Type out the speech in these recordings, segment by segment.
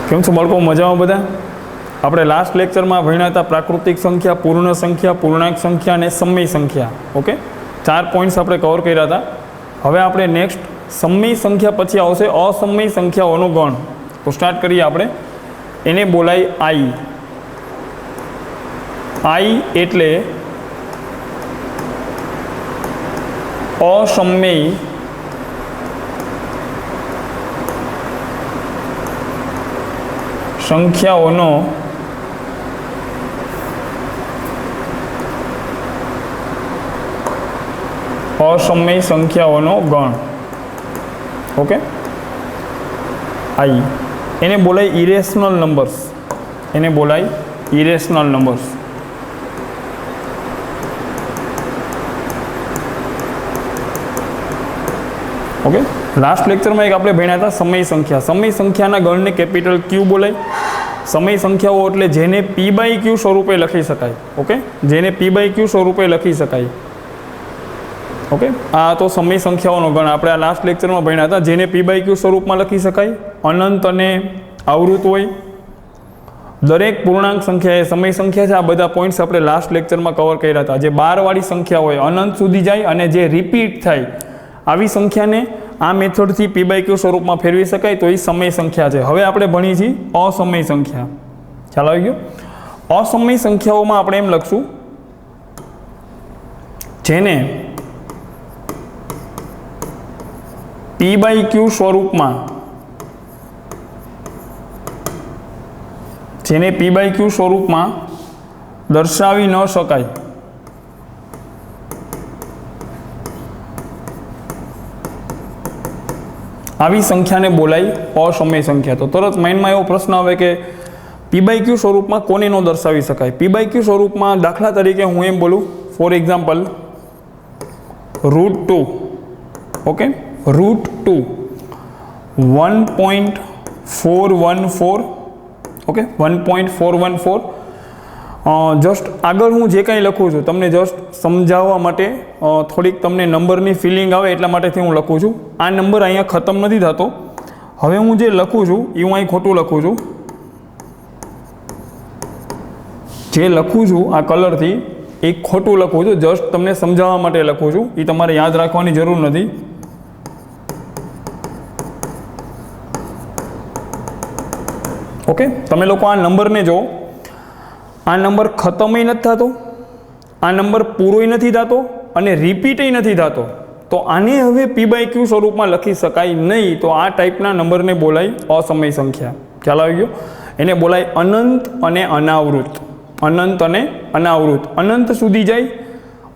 કેમ છો બાળકો? મજામાં બધા? આપણે લાસ્ટ લેક્ચરમાં ભણ્યા હતા પ્રાકૃતિક સંખ્યા, પૂર્ણ સંખ્યા, પૂર્ણાંક સંખ્યા અને સમય સંખ્યા. ઓકે, 4 પોઈન્ટ્સ આપણે કવર કર્યા હતા. હવે આપણે નેક્સ્ટ સમય સંખ્યા પછી આવશે અસમય સંખ્યાઓનો ગણ. તો સ્ટાર્ટ કરીએ આપણે. એને બોલાય આઈ. આઈ એટલે અસમય સંખ્યાઓનો અસમય સંખ્યાઓનો ગણ. ઓકે, આઈ એને બોલાય ઇરેશનલ નંબર્સ. એને બોલાય ઇરેશનલ નંબર્સ. ઓકે, લાસ્ટ લેક્ચરમાં એક આપણે ભણ્યા હતા સમય સંખ્યા. સમય સંખ્યાના ગણને કેપિટલ ક્યુ બોલાય. સમય સંખ્યાઓ એટલે જેને પી બાય ક્યુ સ્વરૂપે લખી શકાય. ઓકે, જેને પી બાય ક્યુ સ્વરૂપે લખી શકાય. ઓકે, આ તો સમય સંખ્યાઓનો ગણ આપણે આ લાસ્ટ લેક્ચરમાં ભણ્યા હતા. જેને પી બાય ક્યુ સ્વરૂપમાં લખી શકાય, અનંત અને આવૃત હોય. દરેક પૂર્ણાંક સંખ્યા એ સમય સંખ્યા છે. આ બધા પોઈન્ટ્સ આપણે લાસ્ટ લેક્ચરમાં કવર કર્યા હતા. જે 12 વાળી સંખ્યા હોય, અનંત સુધી જાય અને જે રિપીટ થાય, આવી સંખ્યાને આ મેથડથી પી બાય ક્યુ સ્વરૂપમાં ફેરવી શકાય, તો એ સમય સંખ્યા છે. હવે આપણે ભણીએ છીએ અસમય સંખ્યા. ખ્યાલ આવી ગયો? અસમય સંખ્યાઓમાં આપણે એમ લખશું જેને પી બાય ક્યુ સ્વરૂપમાં, જેને પી બાય ક્યુ સ્વરૂપમાં દર્શાવી ન શકાય. આવી સંખ્યાને બોલાય અસમય સંખ્યા. તો તરત માઇન્ડમાં એવો પ્રશ્ન આવે કે પી બાય ક્યુ સ્વરૂપમાં કોને ન દર્શાવી શકાય? પી બાય ક્યુ સ્વરૂપમાં દાખલા તરીકે હું એમ બોલું, for example √2. Okay, √2 1.414. Okay, 1.414. Just આગળ હું જે કાંઈ લખું છું તમને જસ્ટ સમજાવવા માટે, થોડીક તમને નંબરની ફિલિંગ આવે એટલા માટેથી હું લખું છું. આ નંબર અહીંયા ખતમ નથી થતો. હવે હું જે લખું છું એ હું અહીં ખોટું લખું છું. જે લખું છું આ કલરથી એ ખોટું લખું છું. જસ્ટ તમને સમજાવવા માટે લખું છું. એ તમારે યાદ રાખવાની જરૂર નથી. ઓકે, તમે લોકો આ નંબરને જો, આ નંબર ખતમય નથી થતો, આ નંબર પૂરોય નથી થતો અને રિપીટય નથી થતો. તો આને હવે પી બાય ક્યુ સ્વરૂપમાં લખી શકાય નહીં. તો આ ટાઈપના નંબરને બોલાય અસમય સંખ્યા. ખ્યાલ આવી ગયો? એને બોલાય અનંત અને અનાવૃત. અનંત અને અનાવૃત. અનંત સુધી જાય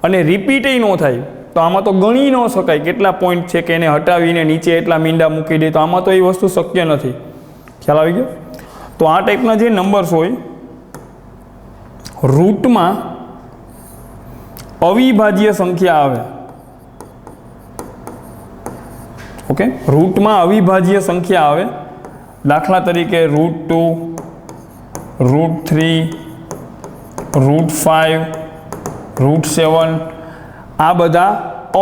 અને રિપીટય ન થાય. તો આમાં તો ગણી ન શકાય કેટલા પોઈન્ટ છે કે એને હટાવીને નીચે એટલા મીંડા મૂકી દે. તો આમાં તો એ વસ્તુ શક્ય નથી. ખ્યાલ આવી ગયો? તો આ ટાઈપના જે નંબર્સ હોય, રૂટમાં અવિભાજ્ય સંખ્યા આવે. ઓકે, રૂટમાં અવિભાજ્ય સંખ્યા આવે. દાખલા તરીકે √2, √3, √5, √7 આ બધા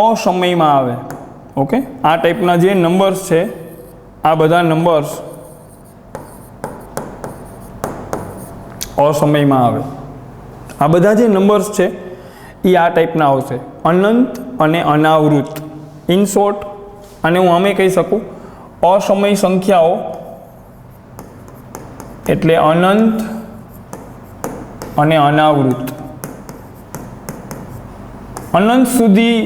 અસમયમાં આવે. ઓકે, આ ટાઈપના જે નંબર્સ છે, આ બધા નંબર્સ અસમયમાં આવે. આ બધા જે નંબર્સ છે એ આ ટાઈપના આવશે, અનંત અને અનાવૃત. ઇન શોર્ટ આને હું આમે કહી શકું, અસમય સંખ્યાઓ એટલે અનંત અને અનાવૃત. અનંત સુધી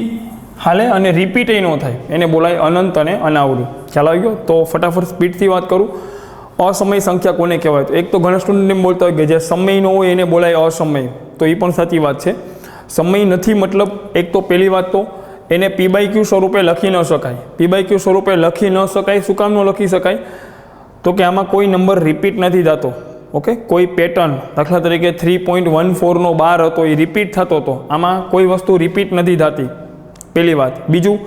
હાલે અને રિપીટય ન થાય, એને બોલાય અનંત અને અનાવૃત. ખ્યાલ આવી ગયો? તો ફટાફટ સ્પીડથી વાત કરું. અસમય સંખ્યા કોને કહેવાય? તો એક તો ઘણા સ્ટુડન્ટ એમ બોલતા હોય કે જે સમય ન હોય એને બોલાય અસમય. તો એ પણ સાચી વાત છે. સમય નથી મતલબ, એક તો પહેલી વાત તો એને પી બાય ક્યુ સ્વરૂપે લખી ન શકાય. પી બાય ક્યુ સ્વરૂપે લખી ન શકાય. શું કામ ન લખી શકાય? તો કે આમાં કોઈ નંબર રિપીટ નથી થતો. ઓકે, કોઈ પેટર્ન, દાખલા તરીકે 3.14 12 હતો, એ રિપીટ થતો હતો. આમાં કોઈ વસ્તુ રિપીટ નથી થતી, પહેલી વાત. બીજું,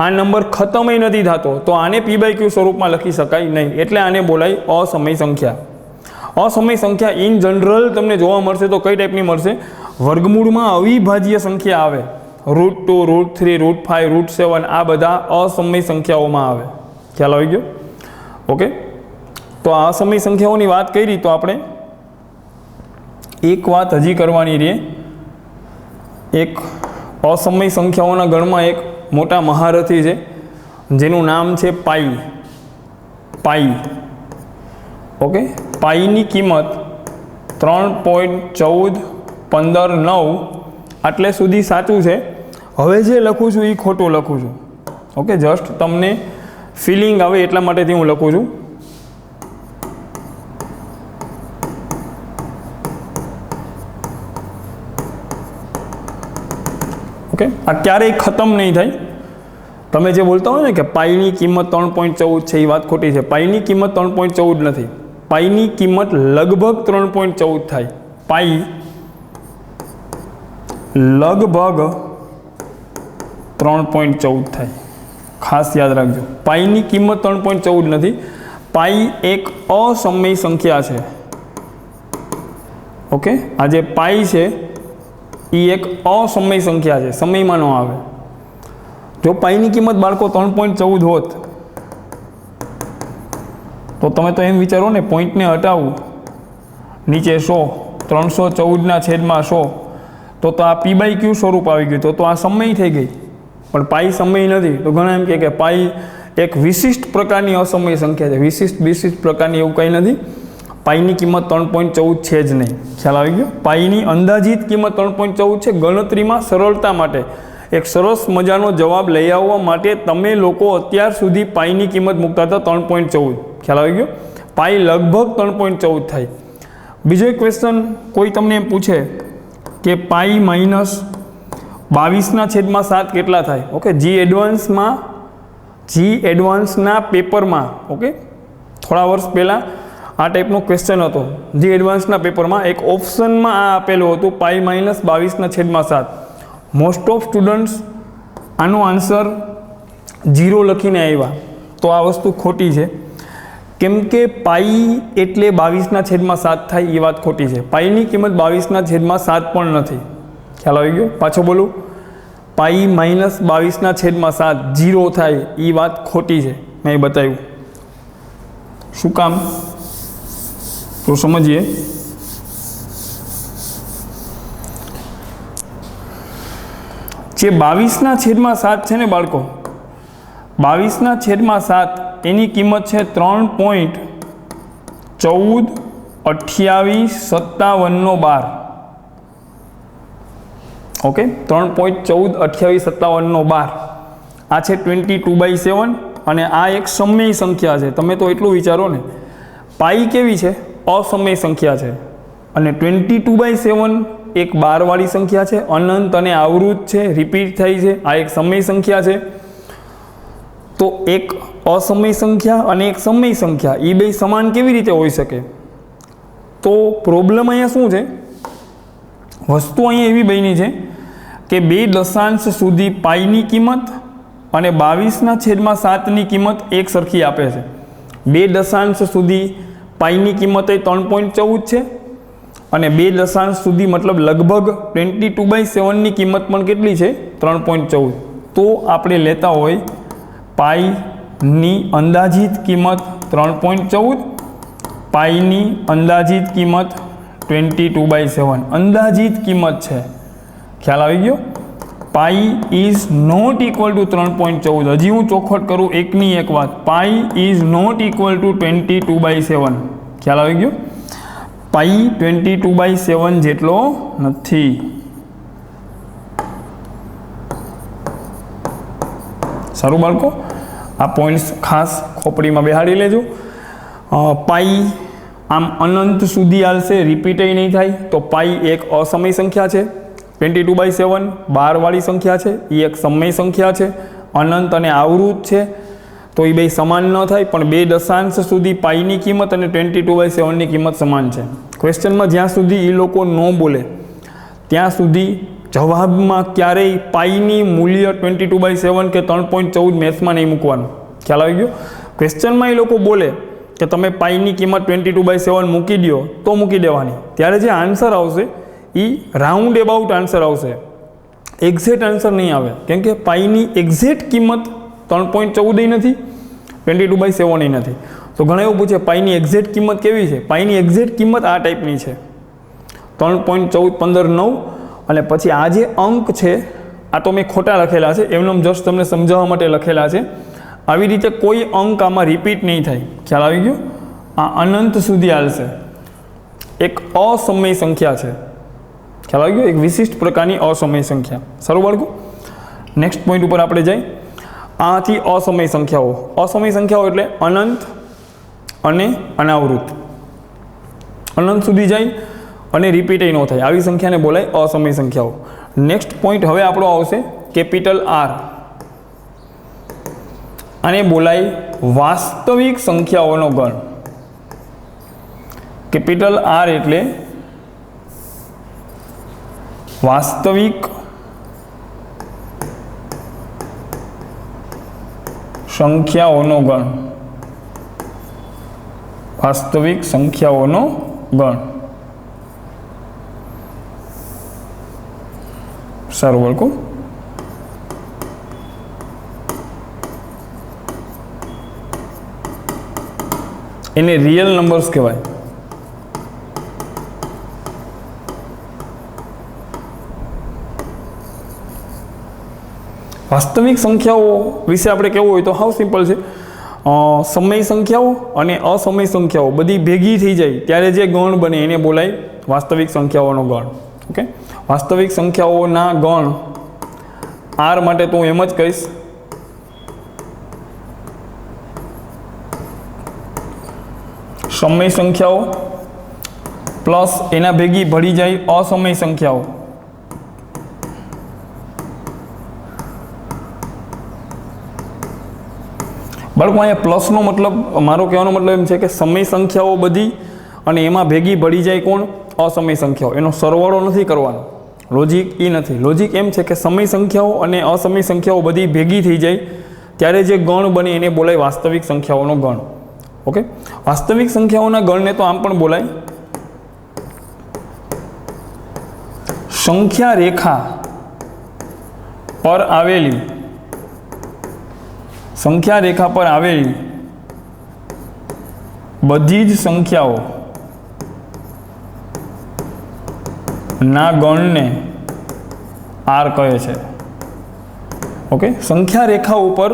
આ નંબર ખતમય નથી થતો. તો આને પી બાય ક્યુ સ્વરૂપમાં લખી શકાય નહીં. એટલે આને બોલાય અસમય સંખ્યા. અસમય સંખ્યા ઇન જનરલ તમને જોવા મળશે તો કઈ ટાઈપની મળશે? વર્ગમૂળમાં અવિભાજ્ય સંખ્યા આવે. √2, √3, √5, √7 આ બધા અસમય સંખ્યાઓમાં આવે. ખ્યાલ આવી ગયો? ઓકે, તો આ અસમય સંખ્યાઓની વાત કરી તો આપણે એક વાત હજી કરવાની રહે. એક અસમય સંખ્યાઓના ગણમાં એક મોટા મહારથી છે જેનું નામ છે પાઈ. પાઈ, ઓકે. પાઈની કિંમત 3.1415 આટલે સુધી સાચું છે. હવે જે લખું છું એ ખોટું લખું છું, ઓકે. જસ્ટ તમને ફિલિંગ આવે એટલા માટેથી હું લખું છું. ઓકે, આ ક્યારેય ખતમ નહીં થાય. તમે જે બોલતા હોય ને કે પાઈની કિંમત 3.14 છે, એ વાત ખોટી છે. પાઈની કિંમત 3.14 નથી. પાઈની કિંમત લગભગ 3.14 થાય. પાઈ લગભગ 3.14 થાય. ખાસ યાદ રાખજો, પાઈની કિંમત 3.14 નથી. પાઈ એક અસમય સંખ્યા છે, ઓકે. આ જે પાઈ છે એ એક અસમય સંખ્યા છે, સમયમાં ન આવે. જો પાઈની કિંમત બાળકો 3.14 હોત તો તમે તો એમ વિચારો ને, પોઈન્ટને હટાવું, નીચે 100, 314/100, તો આ પી બાય ક્યુ સ્વરૂપ આવી ગયું, તો આ સમય થઈ ગઈ. પણ પાઈ સમય નથી. તો ઘણા એમ કે પાઈ એક વિશિષ્ટ પ્રકારની અસમય સંખ્યા છે. વિશિષ્ટ પ્રકારની એવું કંઈ નથી. પાઈની કિંમત 3.14 છે જ નહીં. ખ્યાલ આવી ગયો? પાઈની અંદાજિત કિંમત 3.14 છે. ગણતરીમાં સરળતા માટે એક સરસ મજાનો જવાબ લઈ આવવા માટે તમે લોકો અત્યાર સુધી પાઈની કિંમત મૂકતા હતા 3.14. ખ્યાલ આવી ગયો? પાઈ લગભગ 3.14 થાય. બીજો એક ક્વેશ્ચન કોઈ તમને એમ પૂછે કે પાઈ માઇનસ 22/7 કેટલા થાય? ઓકે, જી એડવાન્સના પેપરમાં, ઓકે, થોડા વર્ષ પહેલાં આ ટાઈપનો ક્વેશ્ચન હતો. જી એડવાન્સના પેપરમાં એક ઓપ્શનમાં આ આપેલું હતું, pi minus 22/7. Most of students આનો આન્સર 0 લખીને આવ્યા. તો આ વસ્તુ ખોટી છે, કેમ કે પાઈ એટલે 22/7 થાય એ વાત ખોટી છે. પાઈની કિંમત 22/7 પણ નથી. ખ્યાલ આવી ગયો? પાછો બોલું, પાઈ માઇનસ 22/7 0 થાય એ વાત ખોટી છે. મેં એ બતાવ્યું. શું કામ? તો સમજીએ. જે 22/7 છે ને બાળકો, 22/7 એની કિંમત છે 3.142857/12. ઓકે, 3.142857/12. આ છે 22/7 અને આ એક સમય સંખ્યા છે. તમે તો એટલું વિચારો ને, પાઈ કેવી છે? અસમય સંખ્યા છે. અને 22/7 એક 12 વાળી સંખ્યા છે, અનંત અને આવૃત છે, રિપીટ થઈ છે. આ એક સમય સંખ્યા છે. તો એક અસમય સંખ્યા અને એક સમય સંખ્યા એ બે સમાન કેવી રીતે હોઈ શકે? તો પ્રોબ્લેમ અહીંયા શું છે? વસ્તુ અહીંયા એવી બની છે કે 2 દશાંશ સુધી પાઈની કિંમત અને 22/7ની કિંમત એક સરખી આપે છે. 2 દશાંશ સુધી પાઈની કિંમત એ 3.14 છે અને 2 દશાંશ સુધી મતલબ લગભગ 22/7ની કિંમત પણ કેટલી છે? 3.14. તો આપણે લેતા હોય પાઈની અંદાજિત કિંમત 3.14, પાઈની અંદાજિત કિંમત 22/7. અંદાજિત કિંમત છે. ખ્યાલ આવી ગયો? Pi is not equal to 3.14. હજી હું ચોખવટ કરું એકની એક વાત, pi is not equal to 22/7. ખ્યાલ આવી ગયો? પાઈ 22/7 જેટલો નથી. સારું બાળકો, આ પોઈન્ટ્સ ખાસ ખોપડીમાં બેહાડી લેજો. પાઈ આમ અનંત સુધી હાલશે, રિપીટ નહીં થાય. તો પાઈ એક અસમય સંખ્યા છે. 22/7 12 વાળી સંખ્યા છે, એ એક સમય સંખ્યા છે, અનંત અને આવૃત છે. તો એ બે સમાન ન થાય, પણ 2 દશાંશ સુધી પાઈની કિંમત અને 22/7ની કિંમત સમાન છે. ક્વેશ્ચનમાં જ્યાં સુધી એ લોકો ન બોલે ત્યાં સુધી જવાબમાં ક્યારેય પાઈની મૂલ્ય 22/7 કે 3.14 મેથ્સમાં નહીં મૂકવાનું. ખ્યાલ આવી ગયો? ક્વેશ્ચનમાં એ લોકો બોલે કે તમે પાઈની કિંમત 22/7 મૂકી દો તો મૂકી દેવાની. ત્યારે જે આન્સર આવશે એ રાઉન્ડ એબાઉટ આન્સર આવશે, એક્ઝેક્ટ આન્સર નહીં આવે. કેમ કે પાઈની એક્ઝેક્ટ કિંમત 3.14 નથી, 22/7 નથી. તો ઘણા એવું પૂછે પાઈની એક્ઝેક્ટ કિંમત કેવી છે? પાઈની એક્ઝેક્ટ કિંમત આ ટાઈપની છે 3.1415 અને પછી આ જે અંક છે આ તો મેં ખોટા લખેલા છે, એમને જસ્ટ તમને સમજાવવા માટે લખેલા છે. આવી રીતે કોઈ અંક આમાં રિપીટ નહીં થાય. ખ્યાલ આવી ગયો? આ અનંત સુધી હાલશે. એક અસમય સંખ્યા છે. ખ્યાલ આવી ગયો? એક વિશિષ્ટ પ્રકારની અસમય સંખ્યા. સારું બાળકો, નેક્સ્ટ પોઈન્ટ ઉપર આપણે જઈએ. આથી અસમય સંખ્યાઓ. અસમય સંખ્યાઓ એટલે અનંત અને અનાવૃત. અનંત સુધી જાય અને રિપીટ ન થાય આવી સંખ્યાને બોલાય અસમય સંખ્યાઓ. નેક્સ્ટ પોઈન્ટ હવે આપણો આવશે કેપિટલ આર. આને બોલાય વાસ્તવિક સંખ્યાઓનો ગણ. કેપિટલ આર એટલે વાસ્તવિક સંખ્યાઓનો ગણ. વાસ્તવિક સંખ્યાઓનો ગણ. સારું બાળકો, એને રિયલ નંબર્સ કહેવાય. વાસ્તવિક સંખ્યાઓ વિશે આપણે કહેવું હોય તો હાવ સિમ્પલ છે. સમય સંખ્યાઓ અને અસમય સંખ્યાઓ બધી ભેગી થઈ જાય ત્યારે જે ગણ બને એને બોલાય વાસ્તવિક સંખ્યાઓનો ગણ. ઓકે, વાસ્તવિક સંખ્યાઓના ગણ આર માટે તો હું એમ જ કહીશ સમય સંખ્યાઓ પ્લસ એના ભેગી ભળી જાય અસમય સંખ્યાઓ. બાળકો અહીંયા પ્લસનો મતલબ, મારો કહેવાનો મતલબ એમ છે કે સમય સંખ્યાઓ બધી અને એમાં ભેગી ભળી જાય કોણ? અસમય સંખ્યાઓ. એનો સરવાળો નથી કરવાનો. લોજિક એ નથી. લોજિક એમ છે કે સમય સંખ્યાઓ અને અસમય સંખ્યાઓ બધી ભેગી થઈ જાય ત્યારે જે ગણ બને એને બોલાય વાસ્તવિક સંખ્યાઓનો ગણ. ઓકે, વાસ્તવિક સંખ્યાઓના ગણને તો આમ પણ બોલાય સંખ્યા રેખા પર આવેલી, સંખ્યા રેખા પર આવેલી બધી જ સંખ્યાઓ ના ગણને આર કહે છે. ઓકે, સંખ્યા રેખા ઉપર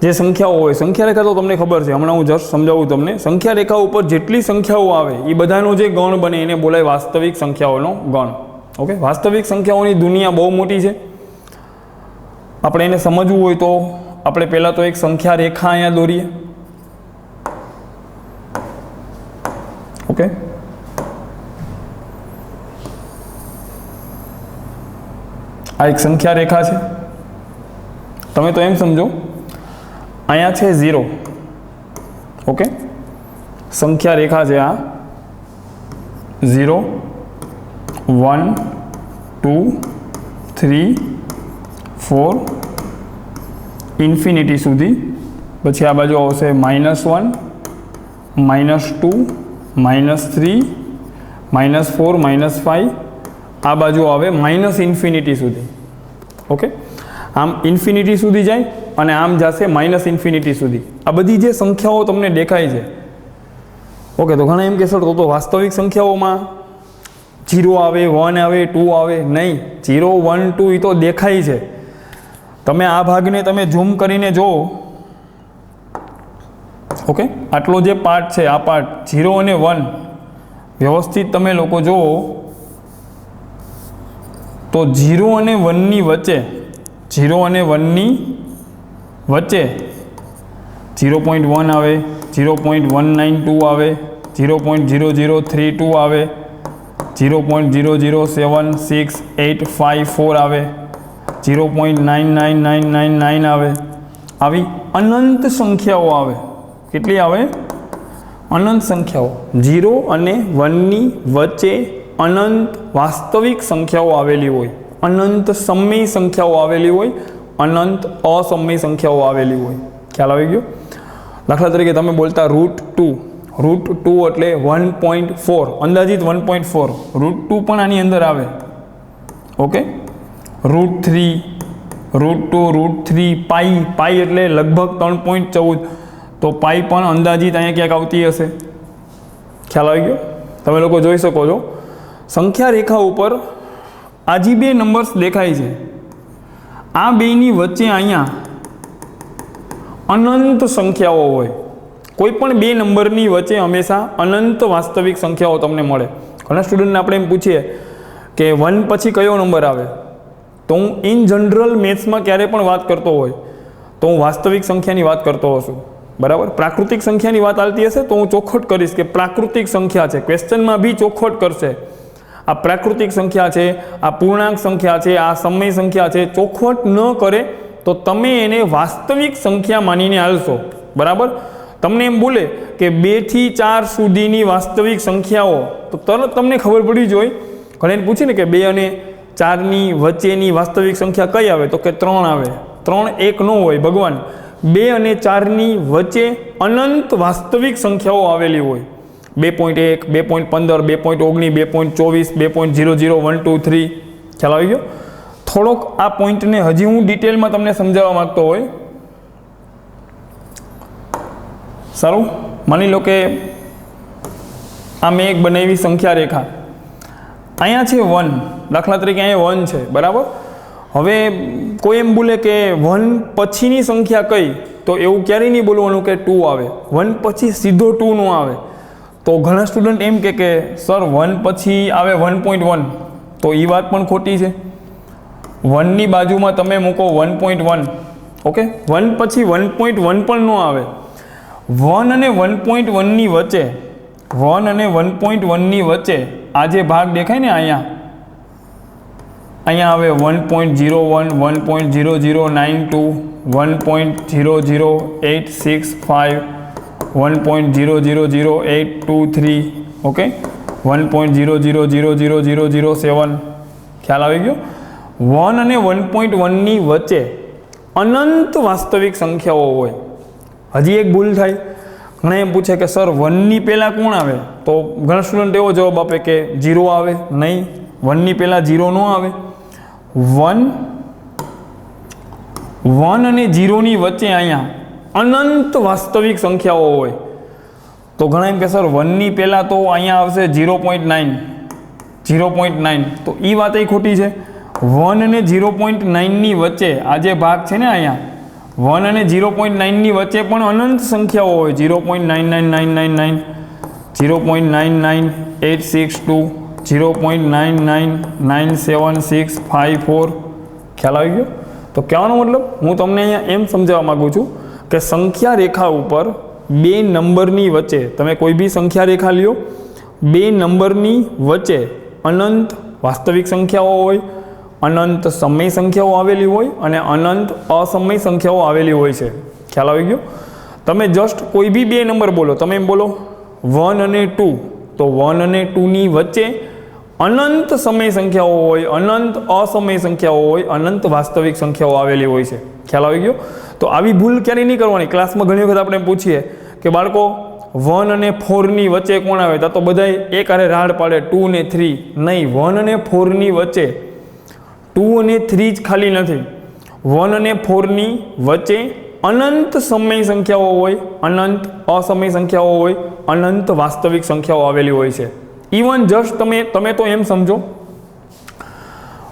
જે સંખ્યાઓ હોય, સંખ્યા રેખા તો તમને ખબર છે, હમણાં હું જસ્ટ સમજાવું તમને. સંખ્યા રેખા ઉપર જેટલી સંખ્યાઓ આવે એ બધાનો જે ગણ બને એને બોલાય વાસ્તવિક સંખ્યાઓનો ગણ. ઓકે, વાસ્તવિક સંખ્યાઓની દુનિયા બહુ મોટી છે. આપણે એને સમજવું હોય તો આપણે પહેલાં તો એક સંખ્યા રેખા અહીંયા દોરીએ. ઓકે, આ એક સંખ્યા રેખા છે. તમે તો એમ સમજો અહીંયા છે 0. ઓકે, સંખ્યા રેખા છે આ 0 1 2 3 4 ઇન્ફિનિટી સુધી. પછી આ બાજુ આવશે -1 -2 -3 -4 -5. આ બાજુ આવે -ઇન્ફિનિટી સુધી. ઓકે, આમ ઇન્ફિનિટી સુધી જાય અને આમ જશે -ઇન્ફિનિટી સુધી. આ બધી જે સંખ્યાઓ તમને દેખાય છે. ઓકે, તો ઘણા એમ કહેશો તો વાસ્તવિક સંખ્યાઓમાં 0 આવે 1 આવે 2 આવે. નહીં, 0 1 2 એ તો દેખાય છે. તમે આ ભાગને તમે ઝૂમ કરીને જુઓ. ઓકે, આટલો જે પાર્ટ છે આ પાર્ટ 0 અને 1 વ્યવસ્થિત તમે લોકો જુઓ તો 0 અને 1ની વચ્ચે 0 અને 1ની વચ્ચે 0.1 આવે, 0.192 આવે, 0.0032 આવે, 0.0076854 આવે, 0.99999 આવે. આવી અનંત સંખ્યાઓ આવે. કેટલી આવે? અનંત સંખ્યાઓ. 0 અને 1ની વચ્ચે અનંત વાસ્તવિક સંખ્યાઓ આવેલી હોય, અનંત સમય સંખ્યાઓ આવેલી હોય, અનંત અસમય સંખ્યાઓ આવેલી હોય. ખ્યાલ આવી ગયો? દાખલા તરીકે તમે બોલતા √2. √2 એટલે 1.4, અંદાજિત 1.4. √2 પણ આની અંદર આવે. ઓકે, √3, √2, √3, પાઈ એટલે લગભગ 3.14. તો પાઈ પણ અંદાજિત અહીંયા ક્યાંક આવતી હશે. ખ્યાલ આવી ગયો? તમે લોકો જોઈ શકો છો સંખ્યા રેખા ઉપર આ જે બે નંબર્સ દેખાય છે, આ બેની વચ્ચે અહીંયા અનંત સંખ્યાઓ હોય. કોઈ પણ બે નંબરની વચ્ચે હંમેશા અનંત વાસ્તવિક સંખ્યાઓ તમને મળે. ઘણા સ્ટુડન્ટને આપણે એમ પૂછીએ કે 1 પછી કયો નંબર આવે, તો હું ઇન જનરલ મેથ્સમાં ક્યારે પણ વાત કરતો હોય તો હું વાસ્તવિક સંખ્યાની વાત કરતો હશું. બરાબર? પ્રાકૃતિક સંખ્યાની વાત આવતી હશે તો હું ચોખવટ કરીશ કે પ્રાકૃતિક સંખ્યા છે. ક્વેશ્ચનમાં બી ચોખવટ કરશે આ પ્રાકૃતિક સંખ્યા છે, આ પૂર્ણાંક સંખ્યા છે, આ સમય સંખ્યા છે. ચોખવટ ન કરે તો તમે એને વાસ્તવિક સંખ્યા માનીને હાલશો. બરાબર? તમને એમ બોલે કે 2 થી 4 સુધીની વાસ્તવિક સંખ્યાઓ, તો તરત તમને ખબર પડી જ હોય. ઘણા એને પૂછે ને કે 2 અને 4ની વચ્ચેની વાસ્તવિક સંખ્યા કઈ આવે, તો કે 3 આવે. 3 એક ન હોય ભગવાન. 2 અને 4ની વચ્ચે અનંત વાસ્તવિક સંખ્યાઓ આવેલી હોય. 2.1, 2.15, 2.19, 2.24, 2.00, 1, 2, 3. ખ્યાલ આવી ગયો? થોડોક આ પોઈન્ટને હજી હું ડિટેલમાં તમને સમજાવવા માંગતો હોય. સારું, માની લો કે આ મેં એક બનાવી સંખ્યા રેખા. અહીંયા છે 1, દાખલા તરીકે અહીંયા 1 છે. બરાબર? હવે કોઈ એમ બોલે કે 1 પછીની સંખ્યા કઈ, તો એવું ક્યારેય નહીં બોલવાનું કે 2 આવે. 1 પછી સીધો 2 ન આવે. તો ઘણા સ્ટુડન્ટ એમ કે સર 1 પછી આવે 1.1, તો એ વાત પણ ખોટી છે. 1ની બાજુમાં તમે મૂકો 1.1. ઓકે, 1 પછી 1.1 પણ ન આવે. 1 અને 1.1ની વચ્ચે 1 અને 1.1ની વચ્ચે આ જે ભાગ દેખાય ને અહીંયા આવે 1.01, 1.0092, 1.00865, 1.0008223. ઓકે, 1.0000007. ખ્યાલ આવી ગયો? 1 અને 1.1ની વચ્ચે અનંત વાસ્તવિક સંખ્યાઓ હોય. હજી એક ભૂલ થાય. ઘણા એમ પૂછે કે સર 1ની પહેલાં કોણ આવે, તો ઘણા સ્ટુડન્ટ એવો જવાબ આપે કે 0 આવે. નહીં, 1ની પહેલાં 0 ન આવે. 1 અને 0ની વચ્ચે અહીંયા અનંત વાસ્તવિક સંખ્યાઓ હોય. તો ઘણા એમ કે સર 1ની પહેલાં તો અહીંયા આવશે 0.9, 0.9. તો એ વાત એ ખોટી છે. 1 અને 0.9ની વચ્ચે આ જે ભાગ છે ને અહીંયા 1 અને 0.9ની વચ્ચે પણ અનંત સંખ્યાઓ હોય. 0.99999, 0.99862, 0.9997654. ખ્યાલ આવી ગયો? તો કહેવાનો મતલબ હું તમને અહીંયા એમ સમજાવવા માગું છું કે સંખ્યા રેખા ઉપર બે નંબરની વચ્ચે, તમે કોઈ બી સંખ્યા રેખા લ્યો, બે નંબરની વચ્ચે અનંત વાસ્તવિક સંખ્યાઓ હોય, અનંત સમય સંખ્યાઓ આવેલી હોય અને અનંત અસમય સંખ્યાઓ આવેલી હોય છે. ખ્યાલ આવી ગયો? તમે જસ્ટ કોઈ બી બે નંબર બોલો, તમે એમ બોલો 1 અને 2, તો 1 અને 2ની વચ્ચે અનંત સમય સંખ્યાઓ હોય, અનંત અસમય સંખ્યાઓ હોય, અનંત વાસ્તવિક સંખ્યાઓ આવેલી હોય છે. ખ્યાલ આવી ગયો? તો આવી ભૂલ ક્યારેય નહીં કરવાની. ક્લાસમાં ઘણી વખત આપણે પૂછીએ કે બાળકો 1 અને 4ની વચ્ચે કોણ આવે, તો બધાય એક આરે રાડ પાડે 2 અને 3. નહીં, 1 અને 4ની વચ્ચે 2 અને 3 જ ખાલી નથી. 1 અને 4ની વચ્ચે અનંત સમય સંખ્યાઓ હોય, અનંત અસમય સંખ્યાઓ હોય, અનંત વાસ્તવિક સંખ્યાઓ આવેલી હોય છે. ઇવન જસ્ટ તમે તો એમ સમજો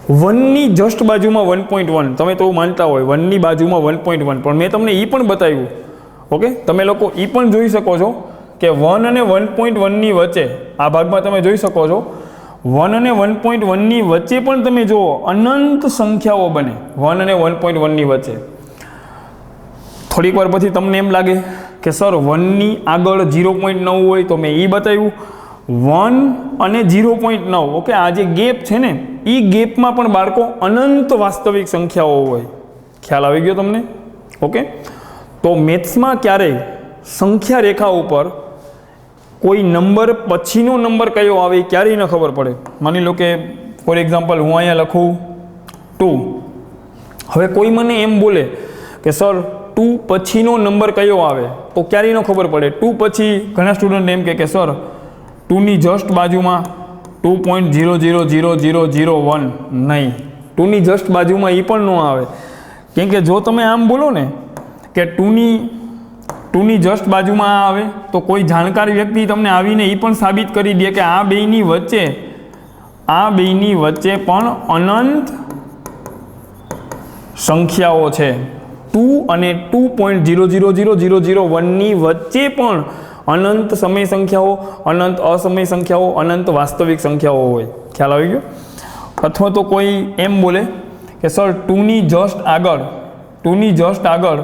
1ની જસ્ટ બાજુમાં 1.1, તમે તો માનતા હોય 1ની બાજુમાં 1.1, પણ મેં તમને એ પણ બતાવ્યું. ઓકે, તમે લોકો એ પણ જોઈ શકો છો કે 1 અને 1.1ની વચ્ચે આ ભાગમાં તમે જોઈ શકો છો 1 અને 1.1ની વચ્ચે પણ તમે જુઓ અનંત સંખ્યાઓ બને. 1 અને 1.1ની વચ્ચે થોડીક વાર પછી તમને એમ લાગે કે સર 1ની આગળ 0.9 હોય, તો મેં એ બતાવ્યું 1 અને 0.9. ઓકે, આ જે ગેપ છે ને એ ગેપમાં પણ બાળકો અનંત વાસ્તવિક સંખ્યાઓ હોય. ખ્યાલ આવી ગયો તમને? ઓકે, તો મેથ્સમાં ક્યારેય સંખ્યા રેખા ઉપર કોઈ નંબર પછીનો નંબર કયો આવે ક્યારેય ન ખબર પડે. માની લો કે ફોર એક્ઝામ્પલ હું અહીંયા લખું 2. હવે કોઈ મને એમ બોલે કે સર 2 પછીનો નંબર કયો આવે, તો ક્યારેય ન ખબર પડે. 2 પછી ઘણા સ્ટુડન્ટ એમ કે સર 2ની જસ્ટ બાજુમાં 2.000001. નહીં, 2ની જસ્ટ બાજુમાં એ પણ ન આવે. કેમ કે જો તમે આમ બોલો ને કે 2ની 2ની જસ્ટ બાજુમાં આ આવે તો કોઈ જાણકાર વ્યક્તિ તમને આવીને એ પણ સાબિત કરી દે કે આ બેયની વચ્ચે પણ અનંત સંખ્યાઓ છે. 2 અને 2.000001ની વચ્ચે પણ અનંત સમય સંખ્યાઓ, અનંત અસમય સંખ્યાઓ, અનંત વાસ્તવિક સંખ્યાઓ હોય. ખ્યાલ આવી ગયો? અથવા તો કોઈ એમ બોલે કે સર 2ની જસ્ટ આગળ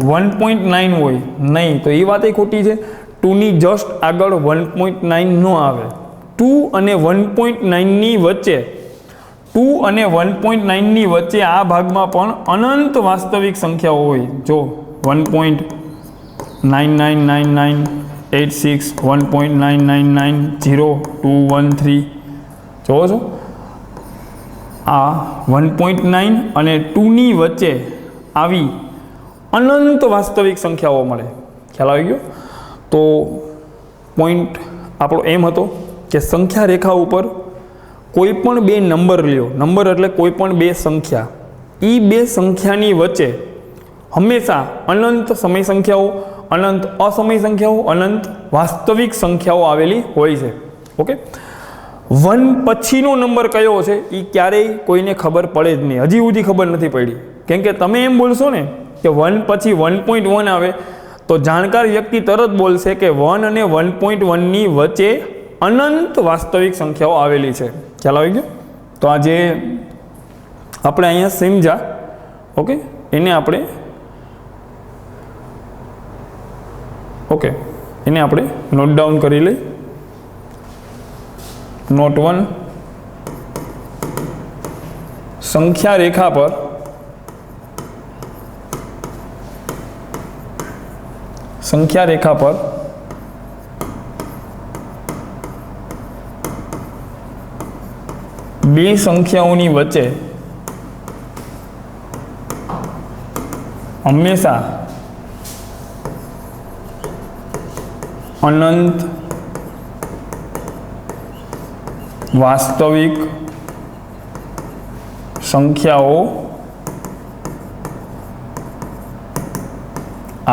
1.9 હોય. નહીં, તો એ વાત ખોટી છે. 2ની જસ્ટ આગળ 1.9 ન આવે. 2 અને 1.9ની વચ્ચે 2 અને 1.9ની વચ્ચે આ ભાગમાં પણ અનંત વાસ્તવિક સંખ્યાઓ હોય. જો 1.999986 1.99902113 જોવો છો? આ 1.9 અને 2ની વચ્ચે આવી અનંત વાસ્તવિક સંખ્યાઓ મળે. ખ્યાલ આવી ગયો? તો પોઈન્ટ આપણો એમ હતો કે સંખ્યા રેખા ઉપર કોઈ પણ બે નંબર લ્યો, નંબર એટલે કોઈ પણ બે સંખ્યા, એ બે સંખ્યાની વચ્ચે હંમેશા અનંત સમય સંખ્યાઓ, અનંત અસમય સંખ્યાઓ, અનંત વાસ્તવિક સંખ્યાઓ આવેલી હોય છે. ઓકે, 1 પછીનો નંબર કયો છે એ ક્યારેય કોઈને ખબર પડે જ નહીં. હજી સુધી ખબર નથી પડી. કેમ કે તમે એમ બોલશો ને કે 1 પછી 1.1 આવે તો જાણકાર વ્યક્તિ તરત બોલશે કે 1 અને 1.1ની વચ્ચે અનંત વાસ્તવિક સંખ્યાઓ આવેલી છે. ખ્યાલ આવી ગયો? તો આ જે આપણે અહીંયા સમજ્યા, ઓકે, એને આપણે નોટ ડાઉન કરી લઈ. નોટ 1, સંખ્યા રેખા પર બે સંખ્યાઓની વચ્ચે હંમેશા અનંત વાસ્તવિક સંખ્યાઓ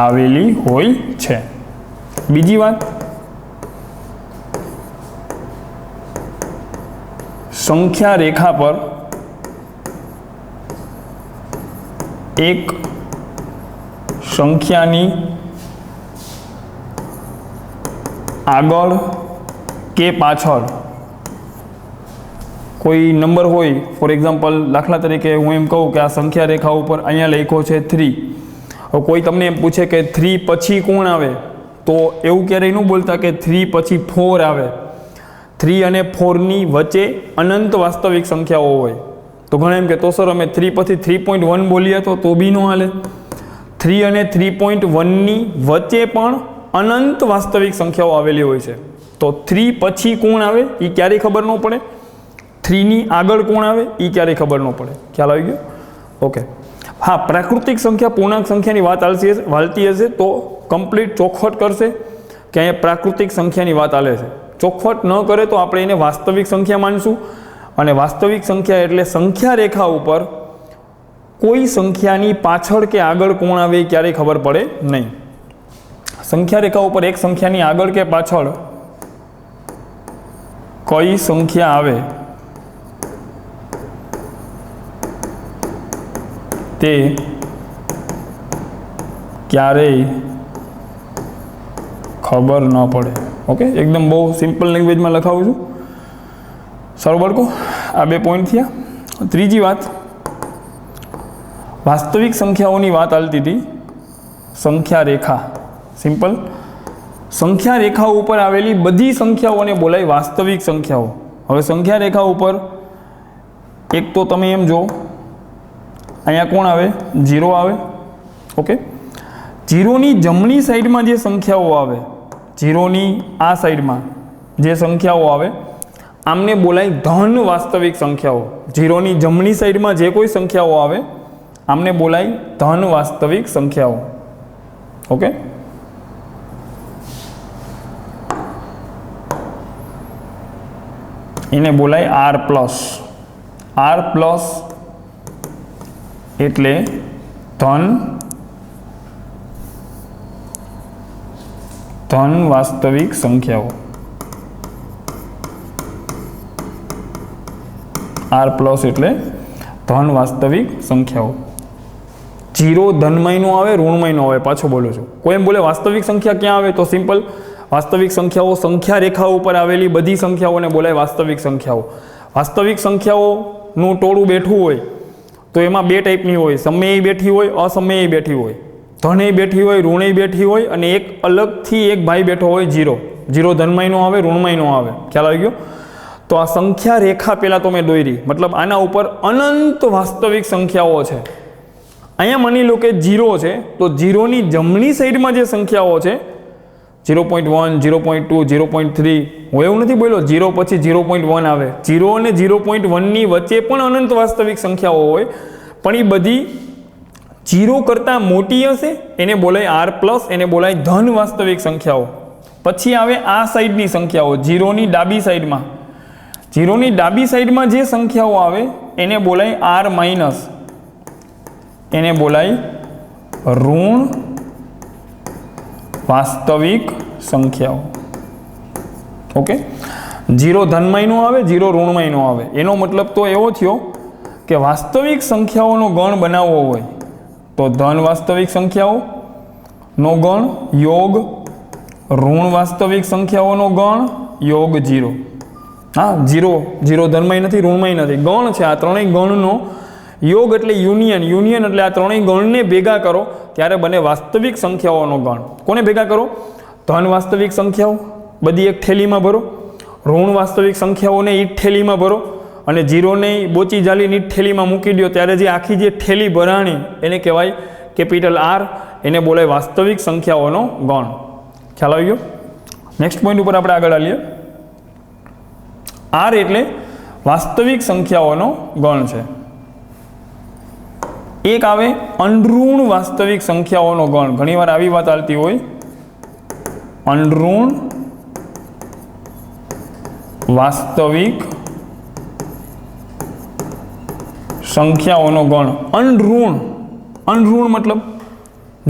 આવેલી હોય છે. બીજી વાત, સંખ્યા રેખા પર એક સંખ્યાની આગળ કે પાછળ કોઈ નંબર હોય, ફોર એક્ઝામ્પલ દાખલા તરીકે હું એમ કહું કે આ સંખ્યા રેખા ઉપર અહીંયા લખ્યો છે 3. હવે કોઈ તમને એમ પૂછે કે 3 પછી કોણ આવે, તો એવું ક્યારેય ન બોલતા કે 3 પછી 4 આવે. 3 અને 4ની વચ્ચે અનંત વાસ્તવિક સંખ્યાઓ હોય. તો ઘણા એમ કે તો સર અમે 3 પછી 3.1 બોલીએ તો બી ન હાલે. 3 અને 3.1ની વચ્ચે પણ અનંત વાસ્તવિક સંખ્યાઓ આવેલી હોય છે. તો 3 પછી કોણ આવે એ ક્યારેય ખબર ન પડે. 3ની આગળ કોણ આવે એ ક્યારેય ખબર ન પડે. ખ્યાલ આવી ગયો? ઓકે. હા, પ્રાકૃતિક સંખ્યા પૂર્ણાંક સંખ્યાની વાત વાલતી હશે તો કમ્પ્લીટ ચોખવટ કરશે કે અહીંયા પ્રાકૃતિક સંખ્યાની વાત આલે છે. ચોખવટ ન કરે તો આપણે એને વાસ્તવિક સંખ્યા માનશું. અને વાસ્તવિક સંખ્યા એટલે સંખ્યા રેખા ઉપર કોઈ સંખ્યાની પાછળ કે આગળ કોણ આવે એ ક્યારેય ખબર પડે નહીં. સંખ્યા રેખા ઉપર એક સંખ્યાની આગળ કે પાછળ કઈ સંખ્યા આવે તે ક્યારેય ખબર ન પડે. ઓકે, એકદમ બહુ સિમ્પલ લેંગ્વેજમાં લખાવું છું. સારું બાળકો, આ 2 પોઈન્ટ થયા. ત્રીજી વાત, વાસ્તવિક સંખ્યાઓની વાત ચાલતી હતી. સંખ્યા રેખા, સિમ્પલ. સંખ્યા રેખા ઉપર આવેલી બધી સંખ્યાઓને બોલાય વાસ્તવિક સંખ્યાઓ. હવે સંખ્યા રેખા ઉપર એક તો તમે એમ જો, અહીંયા કોણ આવે? 0 આવે. ઓકે, 0ની જમણી સાઈડમાં જે સંખ્યાઓ આવે, 0ની આ સાઈડમાં જે સંખ્યાઓ આવે, આમને બોલાય ધન વાસ્તવિક સંખ્યાઓ. 0ની જમણી સાઈડમાં જે કોઈ સંખ્યાઓ આવે આમને બોલાય ધન વાસ્તવિક સંખ્યાઓ. ઓકે, એને બોલાય R+. R+ એટલે ધન ધન વાસ્તવિક સંખ્યાઓ, આર પ્લસ એટલે ધન વાસ્તવિક સંખ્યાઓ. 0 ધનમય નો આવે, ઋણમય નો આવે. પાછો બોલું છું, કોઈ એમ બોલે વાસ્તવિક સંખ્યા ક્યાં આવે, તો સિમ્પલ, વાસ્તવિક સંખ્યાઓ સંખ્યા રેખા ઉપર આવેલી બધી સંખ્યાઓને બોલાય વાસ્તવિક સંખ્યાઓ. વાસ્તવિક સંખ્યાઓનું ટોળું બેઠું હોય તો એમાં બે ટાઈપની હોય, સમયે બેઠી હોય, અસમયે બેઠી હોય, ધને બેઠી હોય, ઋણે બેઠી હોય, અને એક અલગથી એક ભાઈ બેઠો હોય 0. 0 ધનમય નો આવે, ઋણમય નો આવે. ખ્યાલ આવી ગયો? તો આ સંખ્યા રેખા પહેલાં તો મેં દોરી, મતલબ આના ઉપર અનંત વાસ્તવિક સંખ્યાઓ છે. અહીંયા માની લો કે 0 છે, તો 0ની જમણી સાઈડમાં જે સંખ્યાઓ છે 0.1, 0.2, 0.3, હું એવું નથી બોલ્યો 0 પછી 0.1 આવે. 0 અને 0.1ની વચ્ચે પણ અનંત વાસ્તવિક સંખ્યાઓ હોય, પણ એ બધી 0 કરતાં મોટી હશે એને બોલાય આર પ્લસ, એને બોલાય ધન વાસ્તવિક સંખ્યાઓ. પછી આવે આ સાઈડની સંખ્યાઓ, 0ની ડાબી સાઈડમાં. 0ની ડાબી સાઈડમાં જે સંખ્યાઓ આવે એને બોલાય આર માઇનસ, એને બોલાય ઋણ વાસ્તવિક સંખ્યાઓ. ઓકે, 0 ધનમય નો આવે, 0 ઋણમય નો આવે. એનો મતલબ તો એવો થયો કે વાસ્તવિક સંખ્યાઓનો ગણ બનાવવો હોય તો ધન વાસ્તવિક સંખ્યાઓનો ગણ યોગ ઋણ વાસ્તવિક સંખ્યાઓનો ગણ યોગ 0. હા, 0 ધનમય નથી, ઋણમય નથી, ગણ છે. આ ત્રણેય ગણનો યોગ એટલે યુનિયન, યુનિયન એટલે આ ત્રણેય ગણને ભેગા કરો ત્યારે બને વાસ્તવિક સંખ્યાઓનો ગણ. કોને ભેગા કરો? ધન વાસ્તવિક સંખ્યાઓ બધી એક થેલીમાં ભરો, ઋણ વાસ્તવિક સંખ્યાઓને એ થેલીમાં ભરો, અને 0ને બોચી જાલીની થેલીમાં મૂકી દો ત્યારે જે આખી જે થેલી ભરાણી એને કહેવાય કેપિટલ આર, એને બોલાય વાસ્તવિક સંખ્યાઓનો ગણ. ખ્યાલ આવી ગયો? નેક્સ્ટ પોઈન્ટ ઉપર આપણે આગળ આવીએ. આર એટલે વાસ્તવિક સંખ્યાઓનો ગણ છે. એક આવે અનઋણ વાસ્તવિક સંખ્યાઓનો ગણ. ઘણીવાર આવી વાત આવતી હોય, અનઋણ વાસ્તવિક સંખ્યાઓનો ગણ. અનઋણ મતલબ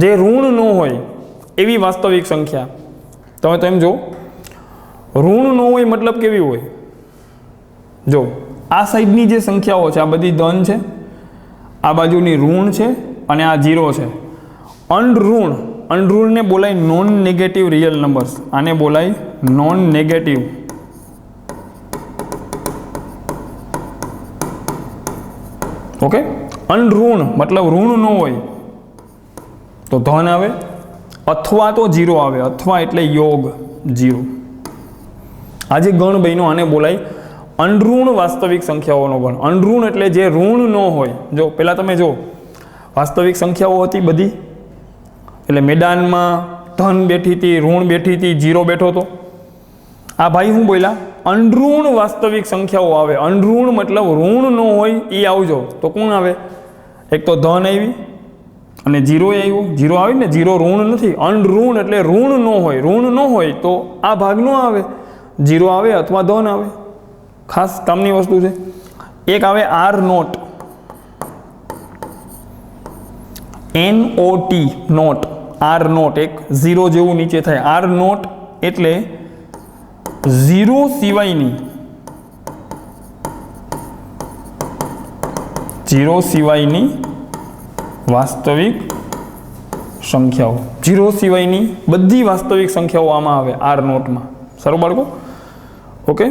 જે ઋણ ન હોય એવી વાસ્તવિક સંખ્યા. તમે તો એમ જો, ઋણ ન હોય મતલબ કેવી હોય? જો આ સાઈડની જે સંખ્યાઓ છે આ બધી ધન છે, આ બાજુની ઋણ છે, અને આ 0 છે. અનઋણને બોલાય નોન નેગેટિવ રિયલ નંબર્સ. આને બોલાય નોન નેગેટિવ. ઓકે, અનઋણ મતલબ ઋણ ન હોય તો ધન આવે, અથવા તો 0 આવે, અથવા એટલે યોગ 0. આ જે ગણ બન્યો આને બોલાય અનઋણ વાસ્તવિક સંખ્યાઓનો ગણ. અનઋણ એટલે જે ઋણ ન હોય. જો પહેલાં તમે જો વાસ્તવિક સંખ્યાઓ હતી બધી, એટલે મેદાનમાં ધન બેઠી હતી, ઋણ બેઠી હતી, 0 બેઠો હતો. આ ભાઈ શું બોલ્યા? અનઋણ વાસ્તવિક સંખ્યાઓ આવે. અનઋણ મતલબ ઋણ ન હોય એ આવજો તો કોણ આવે? એક તો ધન આવી અને 0 આવ્યું. 0 આવે ને, 0 ઋણ નથી, અનઋણ એટલે ઋણ ન હોય. ઋણ ન હોય તો આ ભાગ ન આવે, 0 આવે અથવા ધન આવે. ખાસ કામની વસ્તુ છે. એક આવે R not, NOT not, R not, એક 0 જેવું નીચે થાય. આર નોટ એટલે 0 સિવાયની, 0 સિવાયની વાસ્તવિક સંખ્યાઓ. 0 સિવાયની બધી વાસ્તવિક સંખ્યાઓ આમાં આવે આર નોટમાં. સારું બાળકો? ઓકે,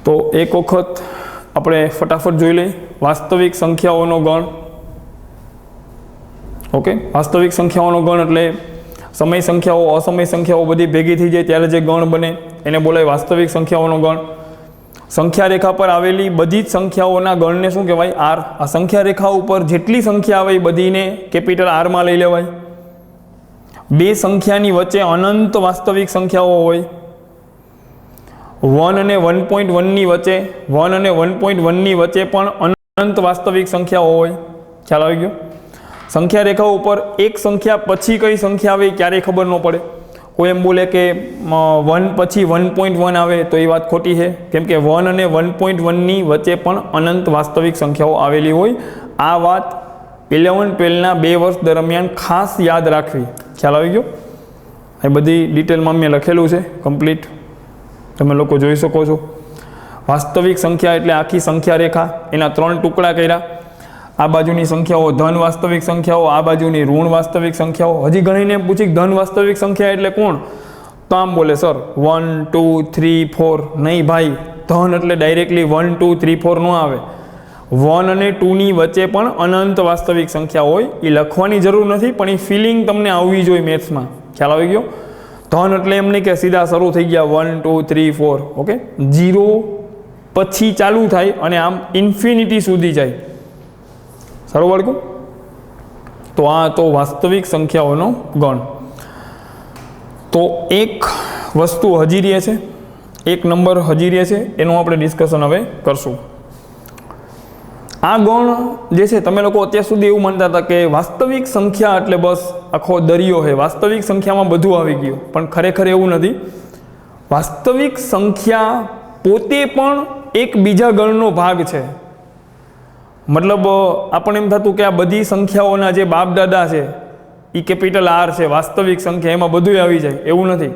તો એક વખત આપણે ફટાફટ જોઈ લઈએ વાસ્તવિક સંખ્યાઓનો ગણ. ઓકે, વાસ્તવિક સંખ્યાઓનો ગણ એટલે સમય સંખ્યાઓ, અસમય સંખ્યાઓ બધી ભેગી થઈ જાય ત્યારે જે ગણ બને એને બોલાય વાસ્તવિક સંખ્યાઓનો ગણ. સંખ્યા રેખા પર આવેલી બધી જ સંખ્યાઓના ગણને શું કહેવાય? આર. આ સંખ્યા રેખા ઉપર જેટલી સંખ્યા આવે એ બધીને કેપિટલ આરમાં લઈ લેવાય. બે સંખ્યાની વચ્ચે અનંત વાસ્તવિક સંખ્યાઓ હોય. 1 અને 1.1ની વચ્ચે, 1 અને 1.1ની વચ્ચે પણ અનંત વાસ્તવિક સંખ્યાઓ હોય. ખ્યાલ આવી ગયો? સંખ્યા રેખા ઉપર એક સંખ્યા પછી કઈ સંખ્યા આવે ક્યારેય ખબર ન પડે. કોઈ એમ બોલે કે 1 પછી 1.1 આવે તો એ વાત ખોટી છે, કેમ કે 1 અને 1.1ની વચ્ચે પણ અનંત વાસ્તવિક સંખ્યાઓ આવેલી હોય. આ વાત 11-12ના 2 વર્ષ દરમિયાન ખાસ યાદ રાખવી. ખ્યાલ આવી ગયો? એ બધી ડિટેલમાં મેં લખેલું છે કમ્પ્લીટ, તમે લોકો જોઈ શકો છો. વાસ્તવિક સંખ્યા એટલે આખી સંખ્યા રેખા, એના 3 ટુકડા કર્યા. આ બાજુની સંખ્યાઓ ધન વાસ્તવિક સંખ્યાઓ, આ બાજુની ઋણ વાસ્તવિક સંખ્યાઓ. હજી ઘણીને પૂછી ધન વાસ્તવિક સંખ્યા એટલે કોણ, તો આમ બોલે સર 1 2 3 4. નહીં ભાઈ, ધન એટલે ડાયરેક્ટલી 1 2 3 4 ન આવે. 1 અને 2ની વચ્ચે પણ અનંત વાસ્તવિક સંખ્યા હોય, એ લખવાની જરૂર નથી, પણ એ ફિલિંગ તમને આવવી જોઈએ મેથ્સમાં. ખ્યાલ આવી ગયો? ધન એટલે એમ નહીં કે સીધા શરૂ થઈ ગયા 1 2 3 4. ઓકે, 0 પછી ચાલુ થાય અને આમ ઇન્ફિનિટી સુધી જાય. સારું બાળકો? તો આ તો વાસ્તવિક સંખ્યાઓનો ગણ. તો એક વસ્તુ હજી રહે છે, એક નંબર હજી રહે છે, એનું આપણે ડિસ્કશન હવે કરશું. આ ગણ જે છે, તમે લોકો અત્યાર સુધી એવું માનતા હતા કે વાસ્તવિક સંખ્યા એટલે બસ આખો દરિયો છે, વાસ્તવિક સંખ્યામાં બધું આવી ગયું, પણ ખરેખર એવું નથી. વાસ્તવિક સંખ્યા પોતે પણ એક બીજા ગણનો ભાગ છે. મતલબ આપણને એમ થતું કે આ બધી સંખ્યાઓના જે બાપ દાદા છે એ કેપિટલ R છે, વાસ્તવિક સંખ્યા, એમાં બધું આવી જાય, એવું નથી.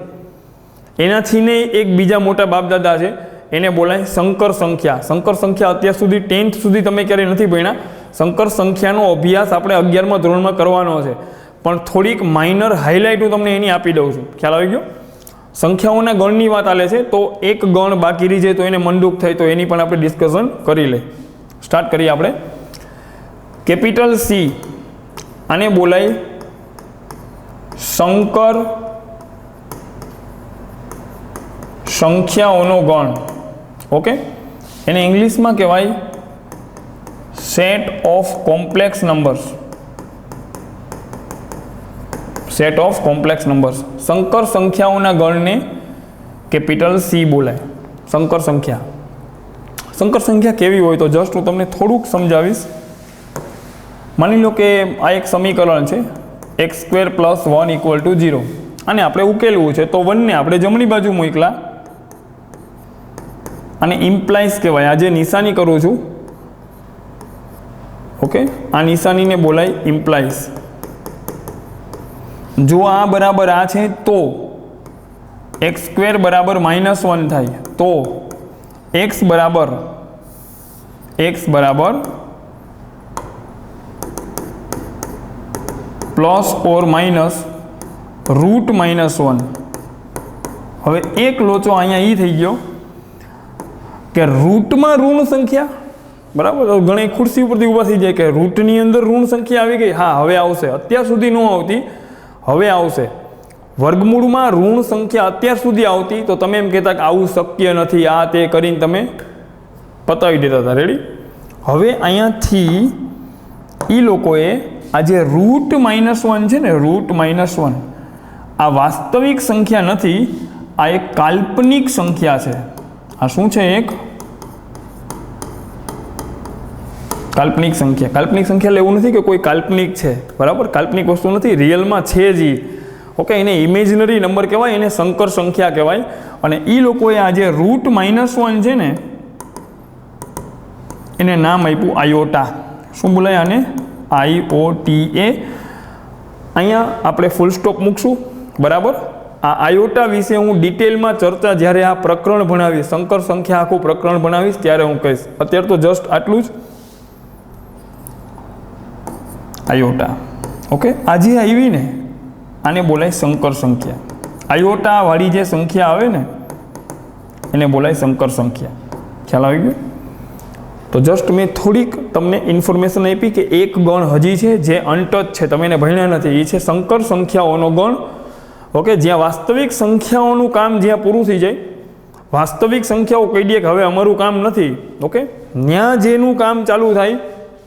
એનાથી ને એક બીજા મોટા બાપ દાદા છે, એને બોલાય સંકર સંખ્યા. સંકર સંખ્યા અત્યાર સુધી 10th સુધી તમે ક્યારેય નથી ભણ્યા. સંકર સંખ્યાનો અભ્યાસ આપણે 11મા ધોરણમાં કરવાનો છે, પણ થોડીક માઇનર હાઇલાઇટ હું તમને એની આપી દઉં છું. ખ્યાલ આવી ગયો? સંખ્યાઓના ગણની વાત આલે છે, તો એક ગણ બાકી રહી જાય તો એને મનદુખ થાય, તો એની પણ આપણે ડિસ્કશન કરી લઈએ. સ્ટાર્ટ કરીએ આપણે. કેપિટલ C, આને બોલાય સંકર સંખ્યાઓનો ગણ. ઓકે, એને ઇંગ્લિશમાં કહેવાય set of complex numbers. Set of complex numbers. સંકર સંખ્યાઓના ગણને કેપિટલ C બોલાય, સંકર સંખ્યા. સંકર સંખ્યા કેવી હોય તો જસ્ટ હું તમને થોડુંક સમજાવીશ. માની લો કે આ એક સમીકરણ છે, x² + 1 = 0. અને આપણે ઉકેલવું છે, તો 1 ને આપણે જમણી બાજુ મોકલા, અને ઇમ્પ્લાઇઝ કહેવાય. આ જે નિશાની કરું છું, ઓકે, આ નિશાનીને બોલાય ઇમ્પ્લાઇઝ. જો આ બરાબર આ છે તો x² બરાબર -1 થાય, તો x બરાબર પ્લસ ઓર માઇનસ √-1. હવે એક લોચો અહીંયા એ થઈ ગયો કે રૂટમાં ઋણ સંખ્યા, બરાબર. ઘણી ખુરશી ઉપરથી ઊભા થઈ જાય કે રૂટની અંદર ઋણ સંખ્યા આવી ગઈ. હા, હવે આવશે, અત્યાર સુધી ન આવતી, હવે આવશે. વર્ગમૂળમાં ઋણ સંખ્યા અત્યાર સુધી આવતી, તો તમે એમ કહેતા કે આવું શક્ય નથી, આ તે કરીને તમે પતાવી દેતા હતા. રેડી? હવે અહીંયાથી એ લોકોએ આ જે √-1 છે ને, √-1, આ વાસ્તવિક સંખ્યા નથી, આ એક કાલ્પનિક સંખ્યા છે. આ શું છે? એક કાલ્પનિક સંખ્યા. કાલ્પનિક સંખ્યા એટલે એવું નથી કે કોઈ કાલ્પનિક છે, બરાબર. કાલ્પનિક વસ્તુ નથી, રિયલમાં છે જ. ઓકે, એને ઇમેજનરી નંબર કહેવાય, એને સંકર સંખ્યા કહેવાય. અને એ લોકોએ આ જે √-1 છે ને, એને નામ આપ્યું આયોટા. શું બોલાય આને? IOTA. અહીંયા આપણે ફૂલ સ્ટોપ મૂકશું, બરાબર. આ આયોટા વિશે હું ડિટેલમાં ચર્ચા જ્યારે આ પ્રકરણ ભણાવીશ, સંકર સંખ્યા આખું પ્રકરણ ભણાવીશ, ત્યારે હું કહીશ. અત્યારે તો જસ્ટ આટલું જ. આયોટા. ઓકે, આજે આવી ને, આને બોલાય સંકર સંખ્યા. આયોટા વાળી જે સંખ્યા આવે ને, એને બોલાય સંકર સંખ્યા. ખ્યાલ આવી ગયો? તો જસ્ટ મેં થોડીક તમને ઇન્ફોર્મેશન આપી કે એક ગણ હજી છે જે અનટચ છે, તમે એને ભણ્યા નથી. એ છે સંકર સંખ્યાઓનો ગણ. ઓકે, જ્યાં વાસ્તવિક સંખ્યાઓનું કામ જ્યાં પૂરું થઈ જાય, વાસ્તવિક સંખ્યાઓ કહી દે કે હવે અમારું કામ નથી, ઓકે, ત્યાં જેનું કામ ચાલુ થાય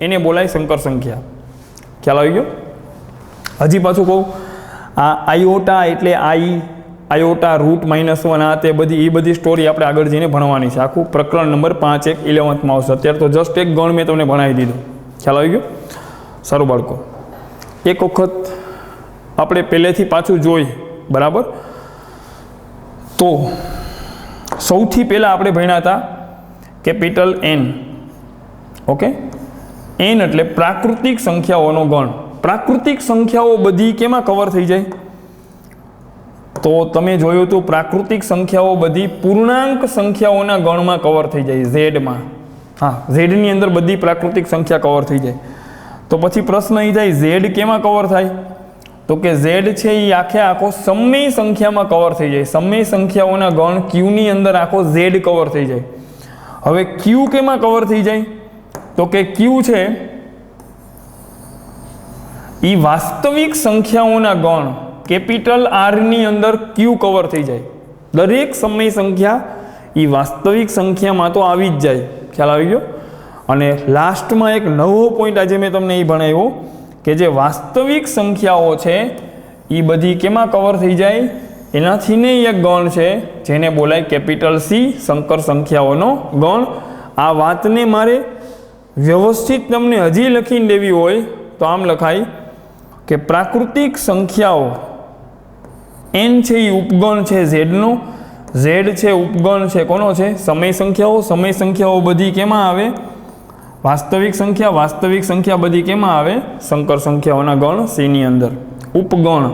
એને બોલાય સંકર સંખ્યા. ખ્યાલ આવી ગયો? હજી પાછું કહું, આ આયોટા એટલે આયોટા √-1, આ તે બધી એ બધી સ્ટોરી આપણે આગળ જઈને ભણવાની છે. આખું પ્રકરણ નંબર 5 11માં આવશે. અત્યારે તો જસ્ટ એક ગણ મેં તમને ભણાવી દીધું. ખ્યાલ આવી ગયો? સારું બાળકો, એક વખત આપણે પહેલેથી પાછું જોઈ, બરાબર. તો સૌથી પહેલાં આપણે ભણ્યા હતા કેપિટલ N. ઓકે, N એટલે પ્રાકૃતિક સંખ્યાઓનો ગણ. પ્રાકૃતિક સંખ્યાઓ બધી કેમાં કવર થઈ જાય? તો તમે જોયું હતું પ્રાકૃતિક સંખ્યાઓ બધી પૂર્ણાંક સંખ્યાઓના ગણમાં કવર થઈ જાય, ઝેડમાં. હા, ઝેડની અંદર બધી પ્રાકૃતિક સંખ્યા કવર થઈ જાય. તો પછી પ્રશ્ન એ થાય, ઝેડ કેમાં કવર થાય? તો કે ઝેડ છે એ આખો સમય સંખ્યામાં કવર થઈ જાય. સમય સંખ્યાઓના ગણ ક્યુની અંદર આખો ઝેડ કવર થઈ જાય. હવે ક્યુ કેમાં કવર થઈ જાય? તો કે ક્યુ છે એ વાસ્તવિક સંખ્યાઓના ગણ કેપિટલ આરની અંદર ક્યુ કવર થઈ જાય. દરેક સમય સંખ્યા એ વાસ્તવિક સંખ્યામાં તો આવી જ જાય. ખ્યાલ આવી ગયો? અને લાસ્ટમાં એક નવો પોઈન્ટ આજે મેં તમને એ ભણાવ્યો કે જે વાસ્તવિક સંખ્યાઓ છે એ બધી કેમાં કવર થઈ જાય? એનાથી ને એક ગણ છે જેને બોલાય કેપિટલ સી, સંકર સંખ્યાઓનો ગણ. આ વાતને મારે વ્યવસ્થિત તમને હજી લખીને દેવી હોય તો આમ લખાય કે પ્રાકૃતિક સંખ્યાઓ એન છે એ ઉપગણ છે ઝેડનો. ઝેડ છે ઉપગણ છે કોનો છે? સમય સંખ્યાઓ. સમય સંખ્યાઓ બધી કેમાં આવે? વાસ્તવિક સંખ્યા. વાસ્તવિક સંખ્યા બધી કેમાં આવે? સંકર સંખ્યાઓના ગણ સીની અંદર. ઉપગણ.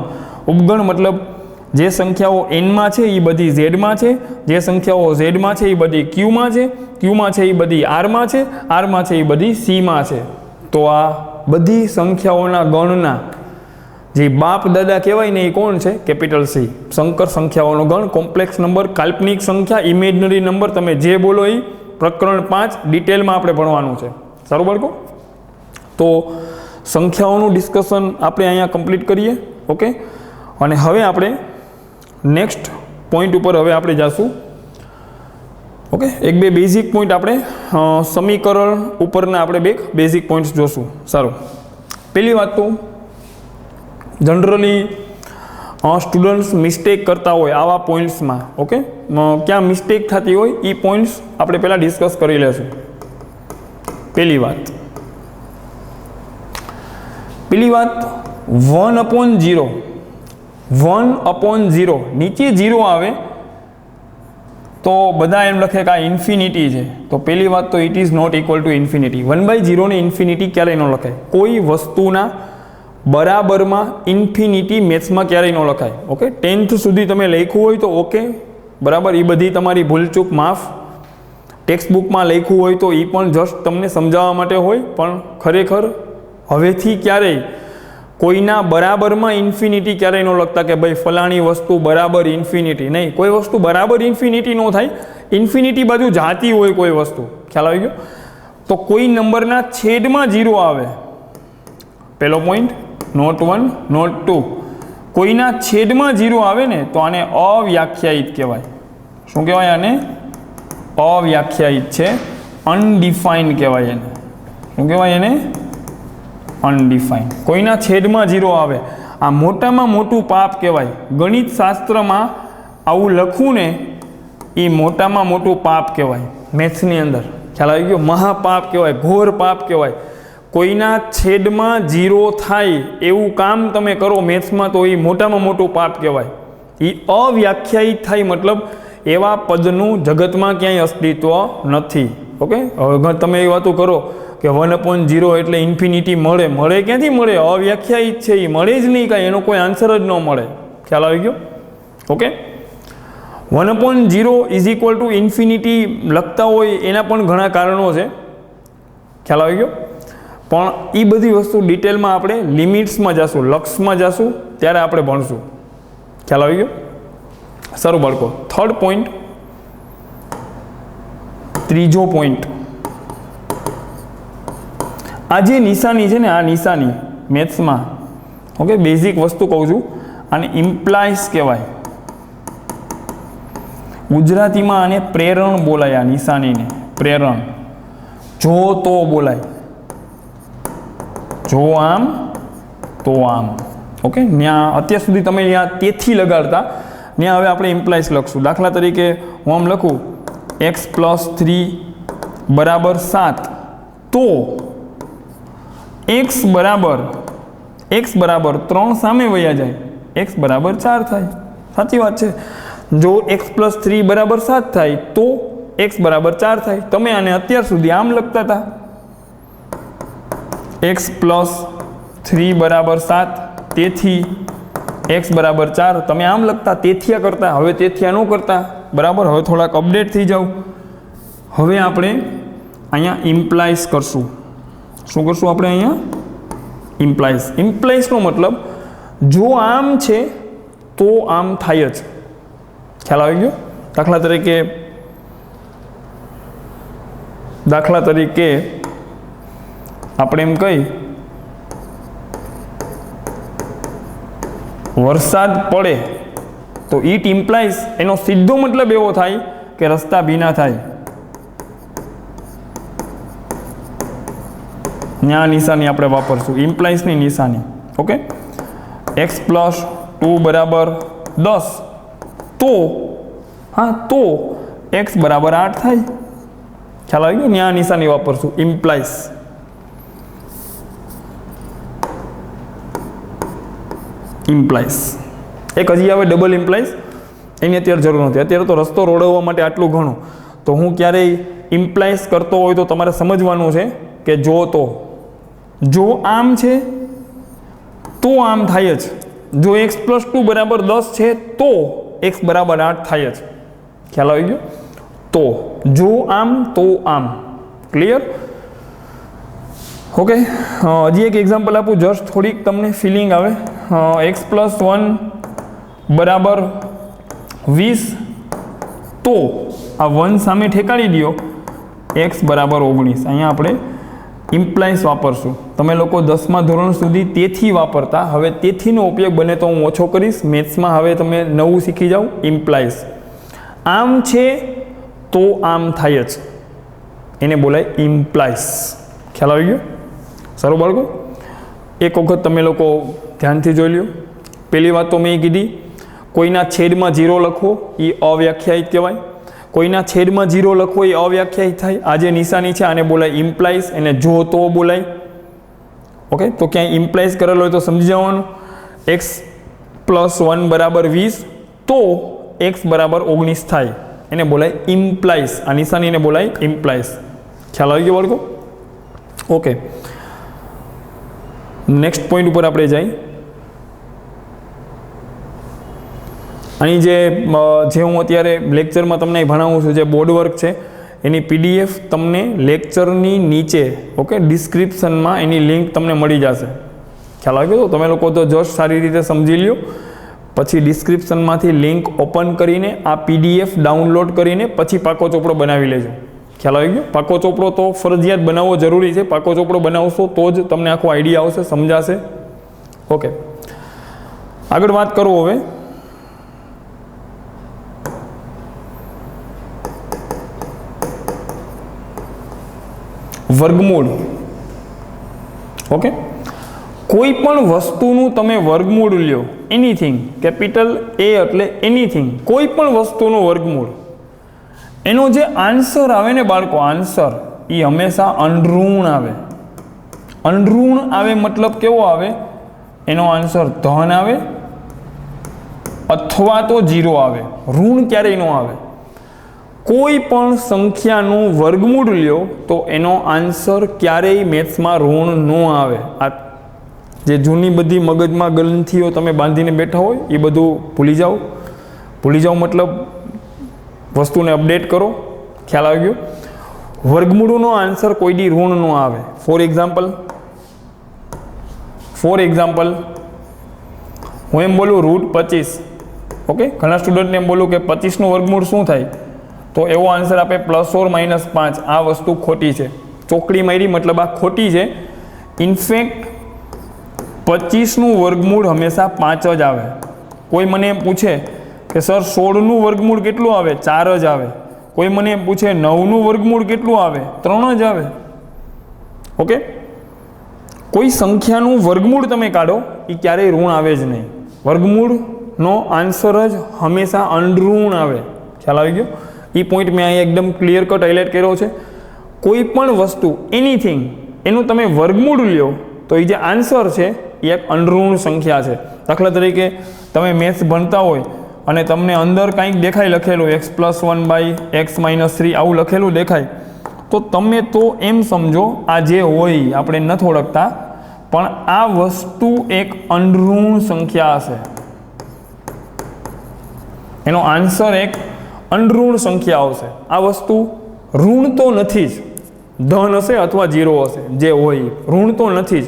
ઉપગણ મતલબ જે સંખ્યાઓ એનમાં છે એ બધી ઝેડમાં છે, જે સંખ્યાઓ ઝેડમાં છે એ બધી ક્યુમાં છે, ક્યુમાં છે એ બધી આરમાં છે, આરમાં છે એ બધી સીમાં છે. તો આ બધી સંખ્યાઓના ગણના જે બાપ દાદા કહેવાય ને એ કોણ છે? કેપિટલ સી, સંકર સંખ્યાઓનો ગણ. કોમ્પ્લેક્સ નંબર, કાલ્પનિક સંખ્યા, ઇમેજનરી નંબર, તમે જે બોલો એ પ્રકરણ 5 ડિટેલમાં આપણે ભણવાનું છે. સારું બાળકો? તો સંખ્યાઓનું ડિસ્કશન આપણે અહીંયા કમ્પ્લીટ કરીએ. ઓકે, અને હવે આપણે નેક્સ્ટ પોઈન્ટ ઉપર હવે આપણે જઈશું. ઓકે, એક બે બેઝિક પોઈન્ટ આપણે સમીકરણ ઉપરના આપણે બે બેઝિક પોઈન્ટ્સ જોશું. સારું, પહેલી વાત તો જનરલી સ્ટુડન્ટ્સ મિસ્ટેક કરતા હોય આવા પોઈન્ટ્સમાં. ઓકે, ક્યાં મિસ્ટેક થતી હોય એ પોઈન્ટ્સ આપણે પહેલાં ડિસ્કસ કરી લેશું. પહેલી વાત 1/0. 1/0 નીચે 0 આવે તો બધા એમ લખે કે આ ઇન્ફિનિટી છે. તો પહેલી વાત તો it is not equal to infinity. 1/0 ને ઇન્ફિનિટી ક્યારેય ન લખાય. કોઈ વસ્તુના બરાબરમાં ઇન્ફિનિટી મેથ્સમાં ક્યારેય ન લખાય. ઓકે, 10th સુધી તમે લખ્યું હોય તો ઓકે, બરાબર, એ બધી તમારી ભૂલચૂક માફ. ટેક્સ્ટબુકમાં લખ્યું હોય તો એ પણ જસ્ટ તમને સમજાવવા માટે હોય, પણ ખરેખર હવેથી ક્યારેય કોઈના બરાબરમાં ઇન્ફિનિટી ક્યારેય ન લખતા કે ભાઈ ફલાણી વસ્તુ બરાબર ઇન્ફિનિટી. નહીં, કોઈ વસ્તુ બરાબર ઇન્ફિનિટી ન થાય. ઇન્ફિનિટી બાજુ જાતી હોય કોઈ વસ્તુ. ખ્યાલ આવી ગયો? તો કોઈ નંબરના છેદમાં 0 આવે, પહેલો પોઈન્ટ. Not 1, not 2. કોઈના છેદમાં 0 આવે ને તો આને અવ્યાખ્યાયિત કહેવાય. શું કહેવાય આને? અવ્યાખ્યાયિત છે, અનડિફાઇન્ડ કહેવાય એને. શું કહેવાય એને? અનડિફાઇન્ડ. કોઈના છેદમાં 0 આવે, આ મોટામાં મોટું પાપ કહેવાય. ગણિત શાસ્ત્રમાં આવું લખવું ને એ મોટામાં મોટું પાપ કહેવાય મેથ્સની અંદર. ખ્યાલ આવી ગયો? મહાપાપ કહેવાય, ઘોર પાપ કહેવાય. કોઈના છેદમાં 0 થાય એવું કામ તમે કરો મેથ્સમાં તો એ મોટામાં મોટું પાપ કહેવાય. એ અવ્યાખ્યાયિત થાય, મતલબ એવા પદનું જગતમાં ક્યાંય અસ્તિત્વ નથી. ઓકે, હવે તમે એ વાતો કરો કે 1/0 એટલે ઇન્ફિનિટી મળે. મળે ક્યાંથી મળે? અવ્યાખ્યાયિત છે, એ મળે જ નહીં કાંઈ, એનો કોઈ આન્સર જ ન મળે. ખ્યાલ આવી ગયો? Okay, 1/0 is equal to infinity લખતા હોય એના પણ ઘણા કારણો છે. ખ્યાલ આવી ગયો? પણ એ બધી વસ્તુ ડિટેલમાં આપણે લિમિટ્સમાં જશું, લક્ષમાં જશું ત્યારે આપણે ભણશું. ખ્યાલ આવી ગયો? સારું બાળકો, થર્ડ પોઈન્ટ, ત્રીજો પોઈન્ટ. આ જે નિશાની છે ને, આ નિશાની મેથ્સમાં, ઓકે, બેઝિક વસ્તુ કહું છું, આને ઇમ્પ્લાઇઝ કહેવાય. ગુજરાતીમાં આને પ્રેરણ બોલાય. આ નિશાનીને પ્રેરણ. જો તો બોલાય. જો આમ તો આમ. ઓકે, ત્યાં અત્યાર સુધી તમે ત્યાં તેથી લગાડતા, ત્યાં હવે આપણે ઇમ્પ્લાઇઝ લખશું. દાખલા તરીકે હું આમ લખું x+3 = 7, તો x બરાબર 3 સામે વયા જાય, x બરાબર 4 થાય. સાચી વાત છે. જો x+3 = 7 થાય તો x બરાબર 4 થાય. તમે આને અત્યાર સુધી આમ લખતા હતા, x+3 = 7, તેથી x બરાબર 4 તમે આમ લખતા તેથિયા કરતા, હવે તેથિયા ન કરતા, બરાબર. હવે થોડાક અપડેટ થઈ જાવ. હવે આપણે અહીંયા ઇમ્પ્લાઇઝ કરશું. શું કરશું આપણે અહીંયા? ઇમ્પ્લાઇઝ. ઇમ્પ્લાઇઝનો મતલબ જો આમ છે તો આમ થાય જ. ખ્યાલ આવી ગયો? દાખલા તરીકે આપણે એમ કહી વરસાદ પડે તો ઇટ ઇમ્પ્લાઇઝ, એનો સીધો મતલબ એવો થાય કે રસ્તા ભીના થાય. ન્યા નિશાની આપણે વાપરશું, ઇમ્પ્લાઇઝની નિશાની. ઓકે, x + 2 બરાબર 10 તો તો x બરાબર 8 થાય. ખ્યાલ આવી ગયો? ન્યા નિશાની વાપરશું, ઇમ્પ્લાઇઝ. ઇમ્પ્લાઇઝ એક હજી આવે ડબલ ઇમ્પ્લાઇઝ, એની અત્યારે જરૂર નથી. અત્યારે તો રસ્તો રોડવવા માટે આટલું ઘણું. તો હું ક્યારેય ઇમ્પ્લાઇઝ કરતો હોય તો તમારે સમજવાનું છે કે જો આમ છે તો આમ થાય જ. જો x + 2 બરાબર 10 છે તો x બરાબર 8 થાય જ. ખ્યાલ આવી ગયો? તો જો આમ તો આમ. ક્લિયર? ઓકે, હજી એક એક્ઝામ્પલ આપું, જસ્ટ થોડીક તમને ફિલિંગ આવે. x + 1 બરાબર 20 તો આ 1 સામે ઠેકાડી દો, x બરાબર 19. અહીંયા આપણે ઇમ્પ્લાઇઝ વાપરશું. તમે લોકો 10મા ધોરણ સુધી તેથી વાપરતા, હવે તેથીનો ઉપયોગ બને તો હું ઓછો કરીશ. મેથ્સમાં હવે તમે નવું શીખી જાઓ, ઇમ્પ્લાઇઝ. આમ છે તો આમ થાય જ, એને બોલાય ઇમ્પ્લાઇઝ. ખ્યાલ આવી ગયો? સારું બાળકો, એક વખત તમે લોકો ધ્યાનથી જોઈ લ્યો. પહેલી વાત તો મેં કીધી, કોઈના છેદમાં 0 લખવો એ અવ્યાખ્યાયિત કહેવાય. કોઈના છેદમાં 0 લખવો એ અવ્યાખ્યાયિત થાય. આ જે નિશાની છે આને બોલાય ઇમ્પ્લાઇઝ, એને જો તો બોલાય. ઓકે, તો ક્યાંય ઇમ્પ્લાઇઝ કરેલો હોય તો સમજી જવાનું. x + 1 બરાબર 20 તો x બરાબર 19 થાય, એને બોલાય ઇમ્પ્લાઇઝ. આ નિશાનીને બોલાય ઇમ્પ્લાઇઝ. ખ્યાલ આવી ગયો બાળકો? ઓકે, નેક્સ્ટ પોઈન્ટ ઉપર આપણે જઈએ. અહીં જે હું અત્યારે લેક્ચરમાં તમને ભણાવું છું, જે બોર્ડ વર્ક છે એની PDF તમને લેક્ચરની નીચે, ઓકે, ડિસ્ક્રિપ્શનમાં એની લિંક તમને મળી જશે. ખ્યાલ આવી ગયો? તમે લોકો તો જસ્ટ સારી રીતે સમજી લ્યો, પછી ડિસ્ક્રિપ્શનમાંથી લિંક ઓપન કરીને આ PDF ડાઉનલોડ કરીને પછી પાકો ચોપડો બનાવી લેજો. ખ્યાલ આવી ગયો? પાકો ચોપડો તો ફરજિયાત બનાવવો જરૂરી છે. પાકો ચોપડો બનાવશો તો જ તમને આખો આઈડિયા આવશે, સમજાશે. ઓકે, આગળ વાત કરું હવે. વર્ગમૂળ. ઓકે, કોઈ પણ વસ્તુનું તમે વર્ગમૂળ લ્યો, એનીથિંગ, કેપિટલ A એટલે એનીથિંગ, કોઈ પણ વસ્તુનું વર્ગમૂળ, એનો જે આન્સર આવે ને બાળકો, આન્સર એ હંમેશા અનઋણ આવે. અનઋણ આવે મતલબ કેવો આવે? એનો આન્સર ધન આવે અથવા તો 0 આવે. ઋણ ક્યારેય ન આવે. કોઈ પણ સંખ્યાનું વર્ગમૂળ લ્યો તો એનો આન્સર ક્યારેય મેથ્સમાં ઋણ ન આવે. આ જે જૂની બધી મગજમાં ગ્રંથિઓ તમે બાંધીને બેઠા હોય એ બધું ભૂલી જાઓ. ભૂલી જાઓ મતલબ વસ્તુને અપડેટ કરો. ખ્યાલ આવી ગયો? વર્ગમૂળનો આન્સર કોઈ દી ઋણ ન આવે. ફોર એક્ઝામ્પલ હું એમ બોલું √25. ઓકે, ઘણા સ્ટુડન્ટને એમ બોલું કે 25નું વર્ગમૂળ શું થાય, તો એવો આન્સર આપે +or -5. આ વસ્તુ ખોટી છે. ચોકડી મારી મતલબ આ ખોટી છે. ઇનફેક્ટ 25નું વર્ગમૂળ હંમેશા 5 જ આવે. કોઈ મને એમ પૂછે કે સર 16નું વર્ગમૂળ કેટલું આવે? 4 જ આવે. કોઈ મને એમ પૂછે 9નું વર્ગમૂળ કેટલું આવે? 3 જ આવે. ઓકે, કોઈ સંખ્યાનું વર્ગમૂળ તમે કાઢો એ ક્યારેય ઋણ આવે જ નહીં. વર્ગમૂળનો આન્સર જ હંમેશા અનઋણ આવે. ખ્યાલ આવી ગયો? એ પોઈન્ટ મેં અહીં એકદમ ક્લિયર કટ હાઇલાઇટ કર્યો છે. કોઈ પણ વસ્તુ, એનીથિંગ, એનું તમે વર્ગમૂળ લ્યો તો એ જે આન્સર છે એ એક અનઋણ સંખ્યા છે. દાખલા તરીકે તમે મેથ્સ ભણતા હોય અને તમને અંદર કંઈક દેખાય લખેલું x + 1/x - 3 આવું લખેલું દેખાય, તો તમે તો એમ સમજો આ જે હોય આપણે નથી ઓળખતા, પણ આ વસ્તુ એક અનઋણ સંખ્યા હશે. એનો આન્સર એક અનઋણ સંખ્યા આવશે. આ વસ્તુ ઋણ તો નથી જ, ધન હશે અથવા 0 હશે, જે હોય ઋણ તો નથી જ.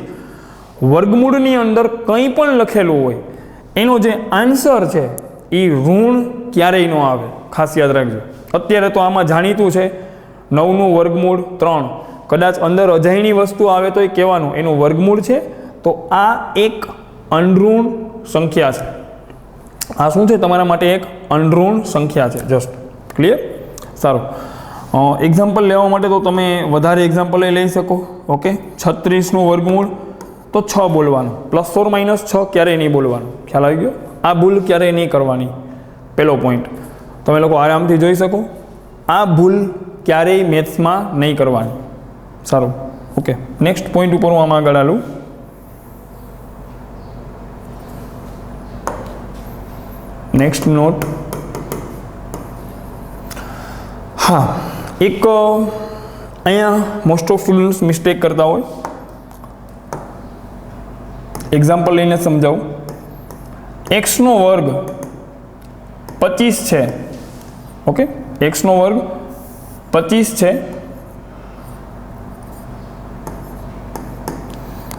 વર્ગમૂળની અંદર કંઈ પણ લખેલું હોય એનો જે આન્સર છે એ ઋણ ક્યારેય ન આવે, ખાસ યાદ રાખજો. અત્યારે તો આમાં જાણીતું છે 9નું વર્ગમૂળ 3, કદાચ અંદર અજાયણી વસ્તુ આવે તો એ કહેવાનું એનું વર્ગમૂળ છે. તો આ એક અનઋણ સંખ્યા છે. આ શું છે તમારા માટે? એક અનઋણ સંખ્યા છે. Just clear? સારું. એક્ઝામ્પલ લેવા માટે તો તમે વધારે એક્ઝામ્પલ લઈ શકો. ઓકે, 36નું વર્ગમૂળ તો 6 બોલવાનું, +or -6 ક્યારેય નહીં બોલવાનું. ખ્યાલ આવી ગયો? આ ભૂલ ક્યારેય નહીં કરવાની. પહેલો પોઈન્ટ તમે લોકો આરામથી જોઈ શકો. આ ભૂલ ક્યારેય મેથ્સમાં નહીં કરવાની. સારું. ઓકે, નેક્સ્ટ પોઈન્ટ ઉપર હું આમાં આગળ હાલું. Next note. હા, એક અહીંયા મોસ્ટ ઓફ સ્ટુડન્ટ્સ મિસ્ટેક કરતા હોય. એક્ઝામ્પલ લઈને સમજાવું. x નો વર્ગ 25 છે. ઓકે, x નો વર્ગ 25 છે.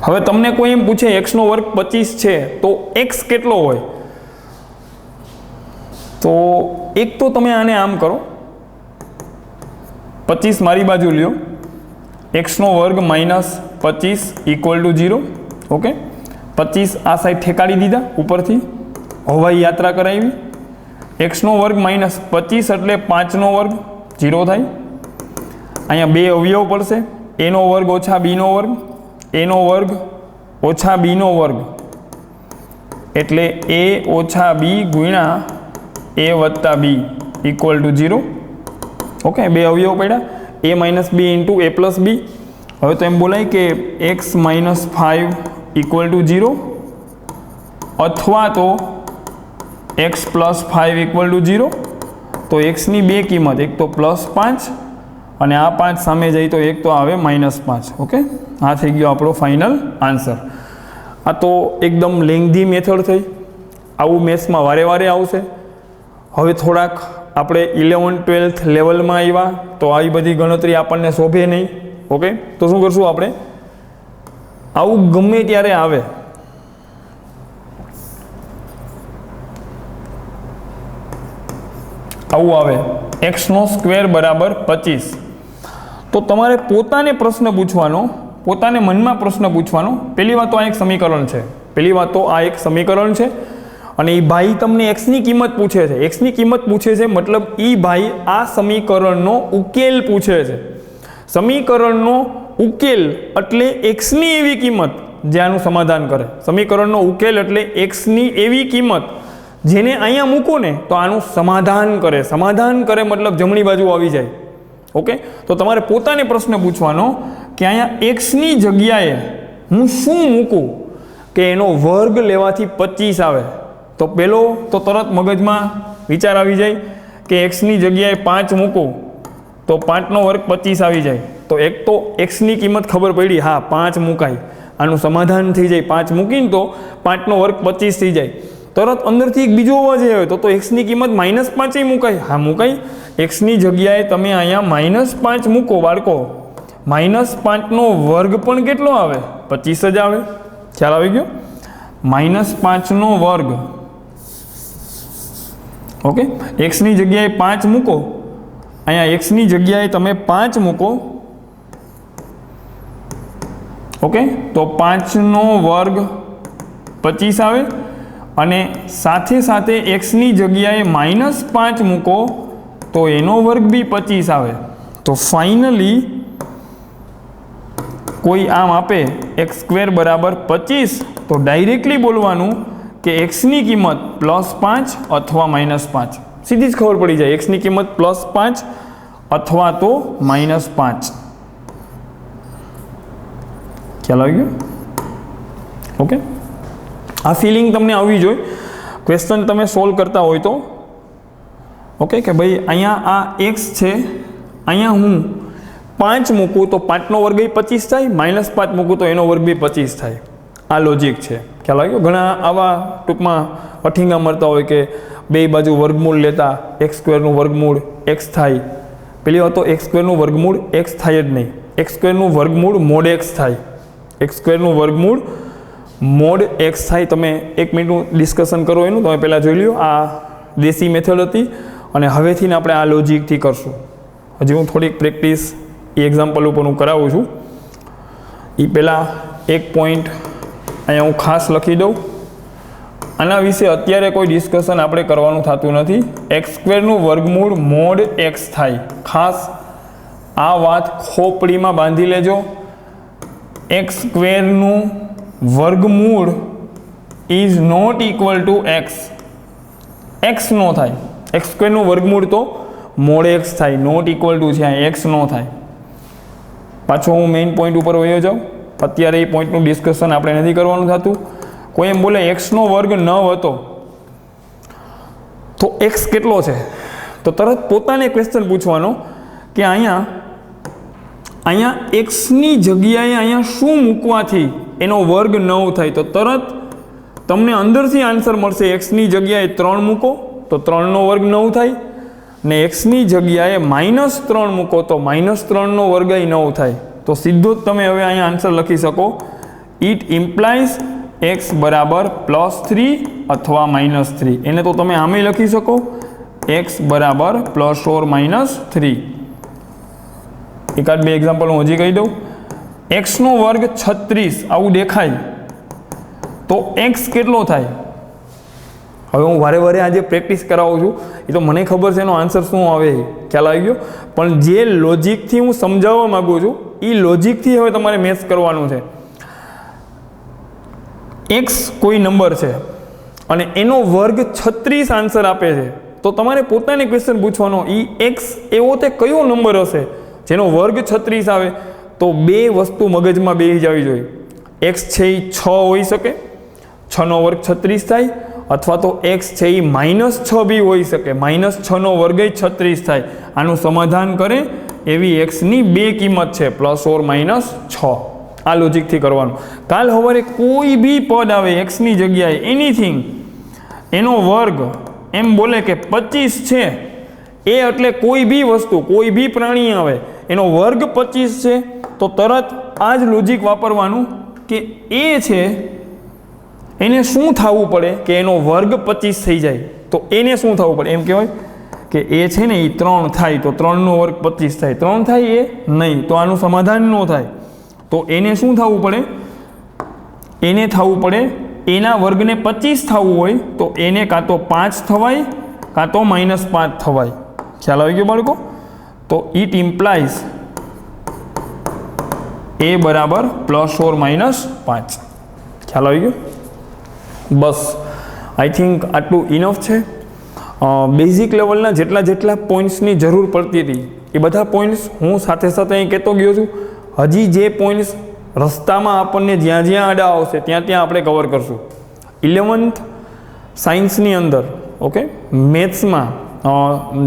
હવે તમને કોઈ એમ પૂછે x નો વર્ગ 25 છે તો x કેટલો હોય? તો એક તો તમે આને આમ કરો, 25 મારી બાજુ લ્યો, x નો વર્ગ -25 = 0. ઓકે, 25 આ સાઈડ ઠેકાડી દીધા ઉપરથી, હવાઈ યાત્રા કરાવી. x નો વર્ગ -25 એટલે 5 નો વર્ગ 0 થાય. અહીંયા બે અવયવ પડશે, a નો વર્ગ ઓછા b નો વર્ગ, a નો વર્ગ ઓછા b નો વર્ગ એટલે a ઓછા b ગુણ્યા a વત્તા b = 0. ઓકે, બે અવયવ પડ્યા, a - b × a + b. હવે તો એમ બોલાય કે x - 5 = 0 અથવા તો x + 5 = 0. તો x ની બે કિંમત, એક તો +5 અને આ 5 સામે જાય તો એક તો આવે -5. ઓકે, આ થઈ ગયો આપણો ફાઇનલ આન્સર. આ તો એકદમ લેંધી મેથડ થઈ. આવું મેથ્સમાં વારે વારે આવશે. હવે થોડાક આપણે 11-12 લેવલમાં આવ્યા તો આવી બધી ગણતરી આપણને શોભે નહીં. ઓકે, તો શું કરશું આપણે? આવું ગમે ત્યારે આવે, આવું આવે x² = 25. તો તમારે પોતાને પ્રશ્ન પૂછવાનો, પોતાને મનમાં પ્રશ્ન પૂછવાનો. પહેલી વાત તો આ એક સમીકરણ છે, પહેલી વાત તો આ એક સમીકરણ છે અને એ ભાઈ તમને x ની કિંમત પૂછે છે. x ની કિંમત પૂછે છે મતલબ એ ભાઈ આ સમીકરણનો ઉકેલ પૂછે છે. સમીકરણનો ઉકેલ એટલે x ની એવી કિંમત જે આનું સમાધાન કરે. સમીકરણનો ઉકેલ એટલે x ની એવી કિંમત જેને અહીંયા મૂકો ને તો આનું સમાધાન કરે. સમાધાન કરે મતલબ જમણી બાજુ આવી જાય. ઓકે, તો તમારે પોતાને પ્રશ્ન પૂછવાનો કે અહીંયા x ની જગ્યાએ હું શું મૂકું કે એનો વર્ગ લેવાથી 25 આવે. તો પહેલો તો તરત મગજમાં વિચાર આવી જાય કે x ની જગ્યાએ 5 મૂકું તો 5નો વર્ગ 25 આવી જાય. તો એક તો x ની કિંમત ખબર પડી, હા 5 મુકાય, આનું સમાધાન થઈ જાય. 5 મૂકીને તો 5નો વર્ગ 25 થઈ જાય. તરત અંદરથી એક બીજો અવાજ આવ્યો તો x ની કિંમત -5 મુકાય. હા મુકાય. x ની જગ્યાએ તમે અહીંયા -5 મૂકો બાળકો, -5નો વર્ગ પણ કેટલો આવે? 25 જ આવે. ખ્યાલ આવી ગયો? -5નો વર્ગ. ઓકે, x ની જગ્યાએ 5 મૂકો, અહીંયા x ની જગ્યાએ તમે 5 મૂકો. ઓકે, તો 5નો વર્ગ 25 આવે અને સાથે સાથે x ની જગ્યાએ -5 મૂકો તો એનો વર્ગ બી 25 આવે. તો ફાઇનલી કોઈ આમ આપે x² = 25 તો ડાયરેક્ટલી બોલવાનું કે x ની કિંમત +5 અથવા -5. સીધી જ ખબર પડી જાય, x ની કિંમત +5 અથવા તો -5. ખ્યાલ આવી ગયો? ઓકે, આ ફિલિંગ તમને આવવી જોઈએ ક્વેશ્ચન તમે સોલ્વ કરતા હોય તો. ઓકે, કે ભાઈ અહીંયા આ x છે, અહીંયા હું 5 મૂકું તો 5નો વર્ગ 25 થાય, -5 મૂકું તો એનો વર્ગ બી 25 થાય. આ લોજિક છે. ખ્યાલ આવ્યો? ઘણા આવા ટૂંકમાં અઠીંગા મળતા હોય કે બે બાજુ વર્ગમૂળ લેતા એક્સ સ્ક્વેરનું વર્ગમૂળ એક્સ થાય, પેલી વાત તો એક્સ સ્ક્વેરનું વર્ગમૂળ એક્સ થાય જ નહીં, એક્સ સ્ક્વેરનું વર્ગમૂળ મોડ એક્સ થાય, એક્સ સ્ક્વેરનું વર્ગમૂળ મોડ એક્સ થાય. તમે 1 મિનિટનું ડિસ્કશન કરો એનું, તમે પહેલાં જોઈ લો. આ દેશી મેથડ હતી અને હવેથી આપણે આ લોજિકથી કરશું. હજી હું થોડીક પ્રેક્ટિસ એ એક્ઝામ્પલ ઉપર હું કરાવું છું. એ પહેલાં એક પોઈન્ટ અહીંયા હું ખાસ લખી દઉં. આના વિશે અત્યારે કોઈ ડિસ્કશન આપણે કરવાનું થતું નથી. એક્સ સ્ક્વેરનું વર્ગમૂળ મોડ એક્સ થાય, ખાસ આ વાત ખોપડીમાં બાંધી લેજો. એક્સ સ્ક્વેરનું વર્ગમૂળ is not equal to X. X નો થાય, એક્સ સ્ક્વેરનું વર્ગમૂળ તો મોડ એક્સ થાય, નોટ ઇક્વલ ટુ છે, એક્સ નો થાય. પાછો હું મેઇન પોઈન્ટ ઉપર વયો જાઉં. અત્યારે એ પોઈન્ટનું ડિસ્કશન આપણે નથી કરવાનું થતું. કોઈ એમ બોલે એક્સનો વર્ગ 9 હતો તો એક્સ કેટલો છે, તો તરત પોતાને ક્વેશ્ચન પૂછવાનો કે અહીંયા એક્સની જગ્યાએ અહીંયા શું મૂકવાથી એનો વર્ગ 9 થાય. તો તરત તમને અંદરથી આન્સર મળશે. એક્સની જગ્યાએ 3 મૂકો તો 3નો વર્ગ 9 થાય, ને એક્સની જગ્યાએ -3 મૂકો તો -3નો વર્ગ 9 થાય. તો સીધો જ તમે હવે અહીંયા આન્સર લખી શકો. ઇટ ઇમ્પ્લાઇઝ x બરાબર +3 અથવા -3. એને તો તમે આમે લખી શકો x બરાબર +3. એકાદ બે એક્ઝામ્પલ હું હજી કહી દઉં. એક્સનો વર્ગ 36 આવું દેખાય તો x કેટલો થાય? હવે હું વારે વારે આજે પ્રેક્ટિસ કરાવું છું, એ તો મને ખબર છે એનો આન્સર શું આવે, ખ્યાલ આવી ગયો. પણ જે લોજિકથી હું સમજાવવા માગું છું એ લોજિકથી હવે તમારે મેચ કરવાનું છે. એક્સ કોઈ નંબર છે અને એનો વર્ગ 36 આન્સર આપે છે, તો તમારે પોતાને ક્વેશ્ચન પૂછવાનો એ એક્સ એવો તે કયો નંબર હશે જેનો વર્ગ 36 આવે. તો બે વસ્તુ મગજમાં બેસી જવી જોઈએ. એક્સ છે એ 6 હોઈ શકે, 6નો વર્ગ 36 થાય, અથવા તો એક્સ છે એ -6 બી હોઈ શકે, -6નો વર્ગ 36 થાય. આનું સમાધાન કરે એવી એક્સની બે કિંમત છે, +or-6. આ લોજિકથી કરવાનું. કાલ સવારે કોઈ બી પદ આવે એક્સની જગ્યાએ એનીથિંગ, એનો વર્ગ એમ બોલે કે 25 છે, એ એટલે કોઈ બી વસ્તુ કોઈ બી પ્રાણી આવે એનો વર્ગ 25 છે, તો તરત આ જ લોજિક વાપરવાનું કે એ છે એને શું થવું પડે કે એનો વર્ગ 25 થઈ જાય. તો એને શું થવું પડે? એમ કહેવાય કે એ છે ને એ 3 થાય તો 3નો વર્ગ 25 થાય. 3 થાય એ નહીં તો આનું સમાધાન ન થાય. તો એને શું થવું પડે? એને થવું પડે એના વર્ગને 25 થવું હોય તો એને કાં તો 5 થવાય કાં તો -5 થવાય. ખ્યાલ આવી ગયો બાળકો? તો ઇટ ઇમ્પ્લાઇઝ એ બરાબર +or-5. ખ્યાલ આવી ગયો? બસ આઈ થિંક આટલું ઇનફ છે. બેઝિક લેવલના જેટલા પોઈન્ટ્સની જરૂર પડતી હતી એ બધા પોઈન્ટ્સ હું સાથે સાથે અહીં કહેતો ગયો છું. હજી જે પોઈન્ટ્સ રસ્તામાં આપણને જ્યાં આડા આવશે ત્યાં આપણે કવર કરશું. 11th સાયન્સની અંદર ઓકે, મેથ્સમાં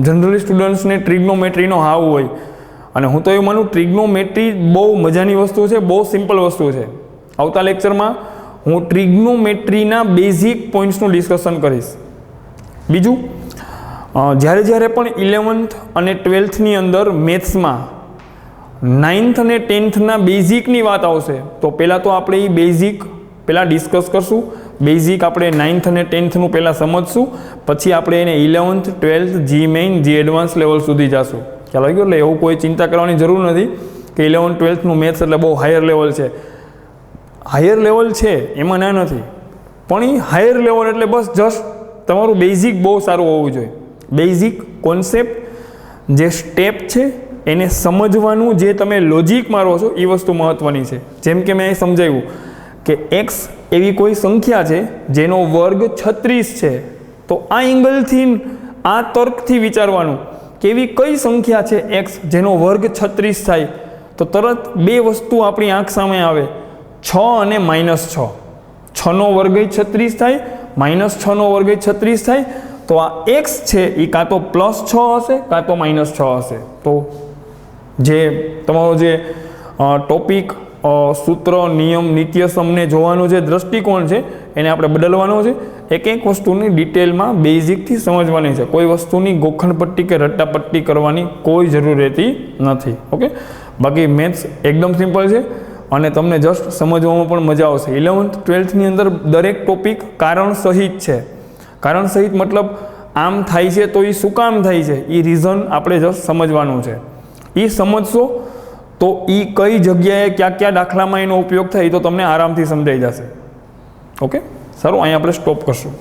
જનરલી સ્ટુડન્ટ્સને ટ્રિગ્નોમેટ્રીનો હાવ હોય, અને હું તો એવું માનું ટ્રિગ્નોમેટ્રી બહુ મજાની વસ્તુ છે, બહુ સિમ્પલ વસ્તુ છે. આવતા લેક્ચરમાં હું ટ્રિગ્નોમેટ્રીના બેઝિક પોઈન્ટ્સનું ડિસ્કશન કરીશ. બીજું, જ્યારે પણ 11th અને 12thની અંદર મેથ્સમાં 9th અને 10thના બેઝિકની વાત આવશે તો પહેલાં તો આપણે એ બેઝિક પહેલાં ડિસ્કસ કરશું. બેઝિક આપણે 9th અને 10thનું પહેલાં સમજશું, પછી આપણે એને 11th 12th જી મેઇન જી એડવાન્સ લેવલ સુધી જશું. ખ્યાલ આવી ગયો? એટલે એવું કોઈ ચિંતા કરવાની જરૂર નથી કે 11th 12thનું મેથ્સ એટલે બહુ હાયર લેવલ છે. હાયર લેવલ છે એમાં ના નથી, પણ એ હાયર લેવલ એટલે બસ જસ્ટ તમારું બેઝિક બહુ સારું હોવું જોઈએ. બેઝિક કોન્સેપ્ટ જે સ્ટેપ છે એને સમજવાનું, જે તમે લોજિક મારો છો એ વસ્તુ મહત્ત્વની છે. જેમ કે મેં સમજાવ્યું કે એક્સ એવી કોઈ સંખ્યા છે જેનો વર્ગ 36 છે, તો આ એંગલથી આ તર્કથી વિચારવાનું કે એવી કઈ સંખ્યા છે એક્સ જેનો વર્ગ 36 થાય. તો તરત બે વસ્તુ આપણી આંખ સામે આવે, 6 અને -6. 6નો વર્ગ 36 થાય, -6નો વર્ગ 36 થાય. તો આ એક્સ છે એ કાં તો +6 હશે કાં તો -6 હશે. તો જે તમારો જે ટોપિક સૂત્ર નિયમ નિત્યસમને જોવાનો જે દ્રષ્ટિકોણ છે એને આપણે બદલવાનો છે. એક એક વસ્તુની ડિટેલમાં બેઝિકથી સમજવાની છે. કોઈ વસ્તુની ગોખણપટ્ટી કે રટ્ટાપટ્ટી કરવાની કોઈ જરૂર રહેતી નથી. ઓકે, બાકી મેથ્સ એકદમ સિમ્પલ છે અને તમને જસ્ટ સમજવામાં પણ મજા આવશે. 11th 12thની અંદર દરેક ટોપિક કારણ સહિત છે. કારણ સહિત મતલબ આમ થાય છે તો એ શું કામ થાય છે એ રીઝન આપણે જસ્ટ સમજવાનું છે. એ સમજશો તો એ કઈ જગ્યાએ કયા દાખલામાં એનો ઉપયોગ થાય તો તમને આરામથી સમજાઈ જશે. ઓકે, સારું, અહીંયા આપણે સ્ટોપ કરશું.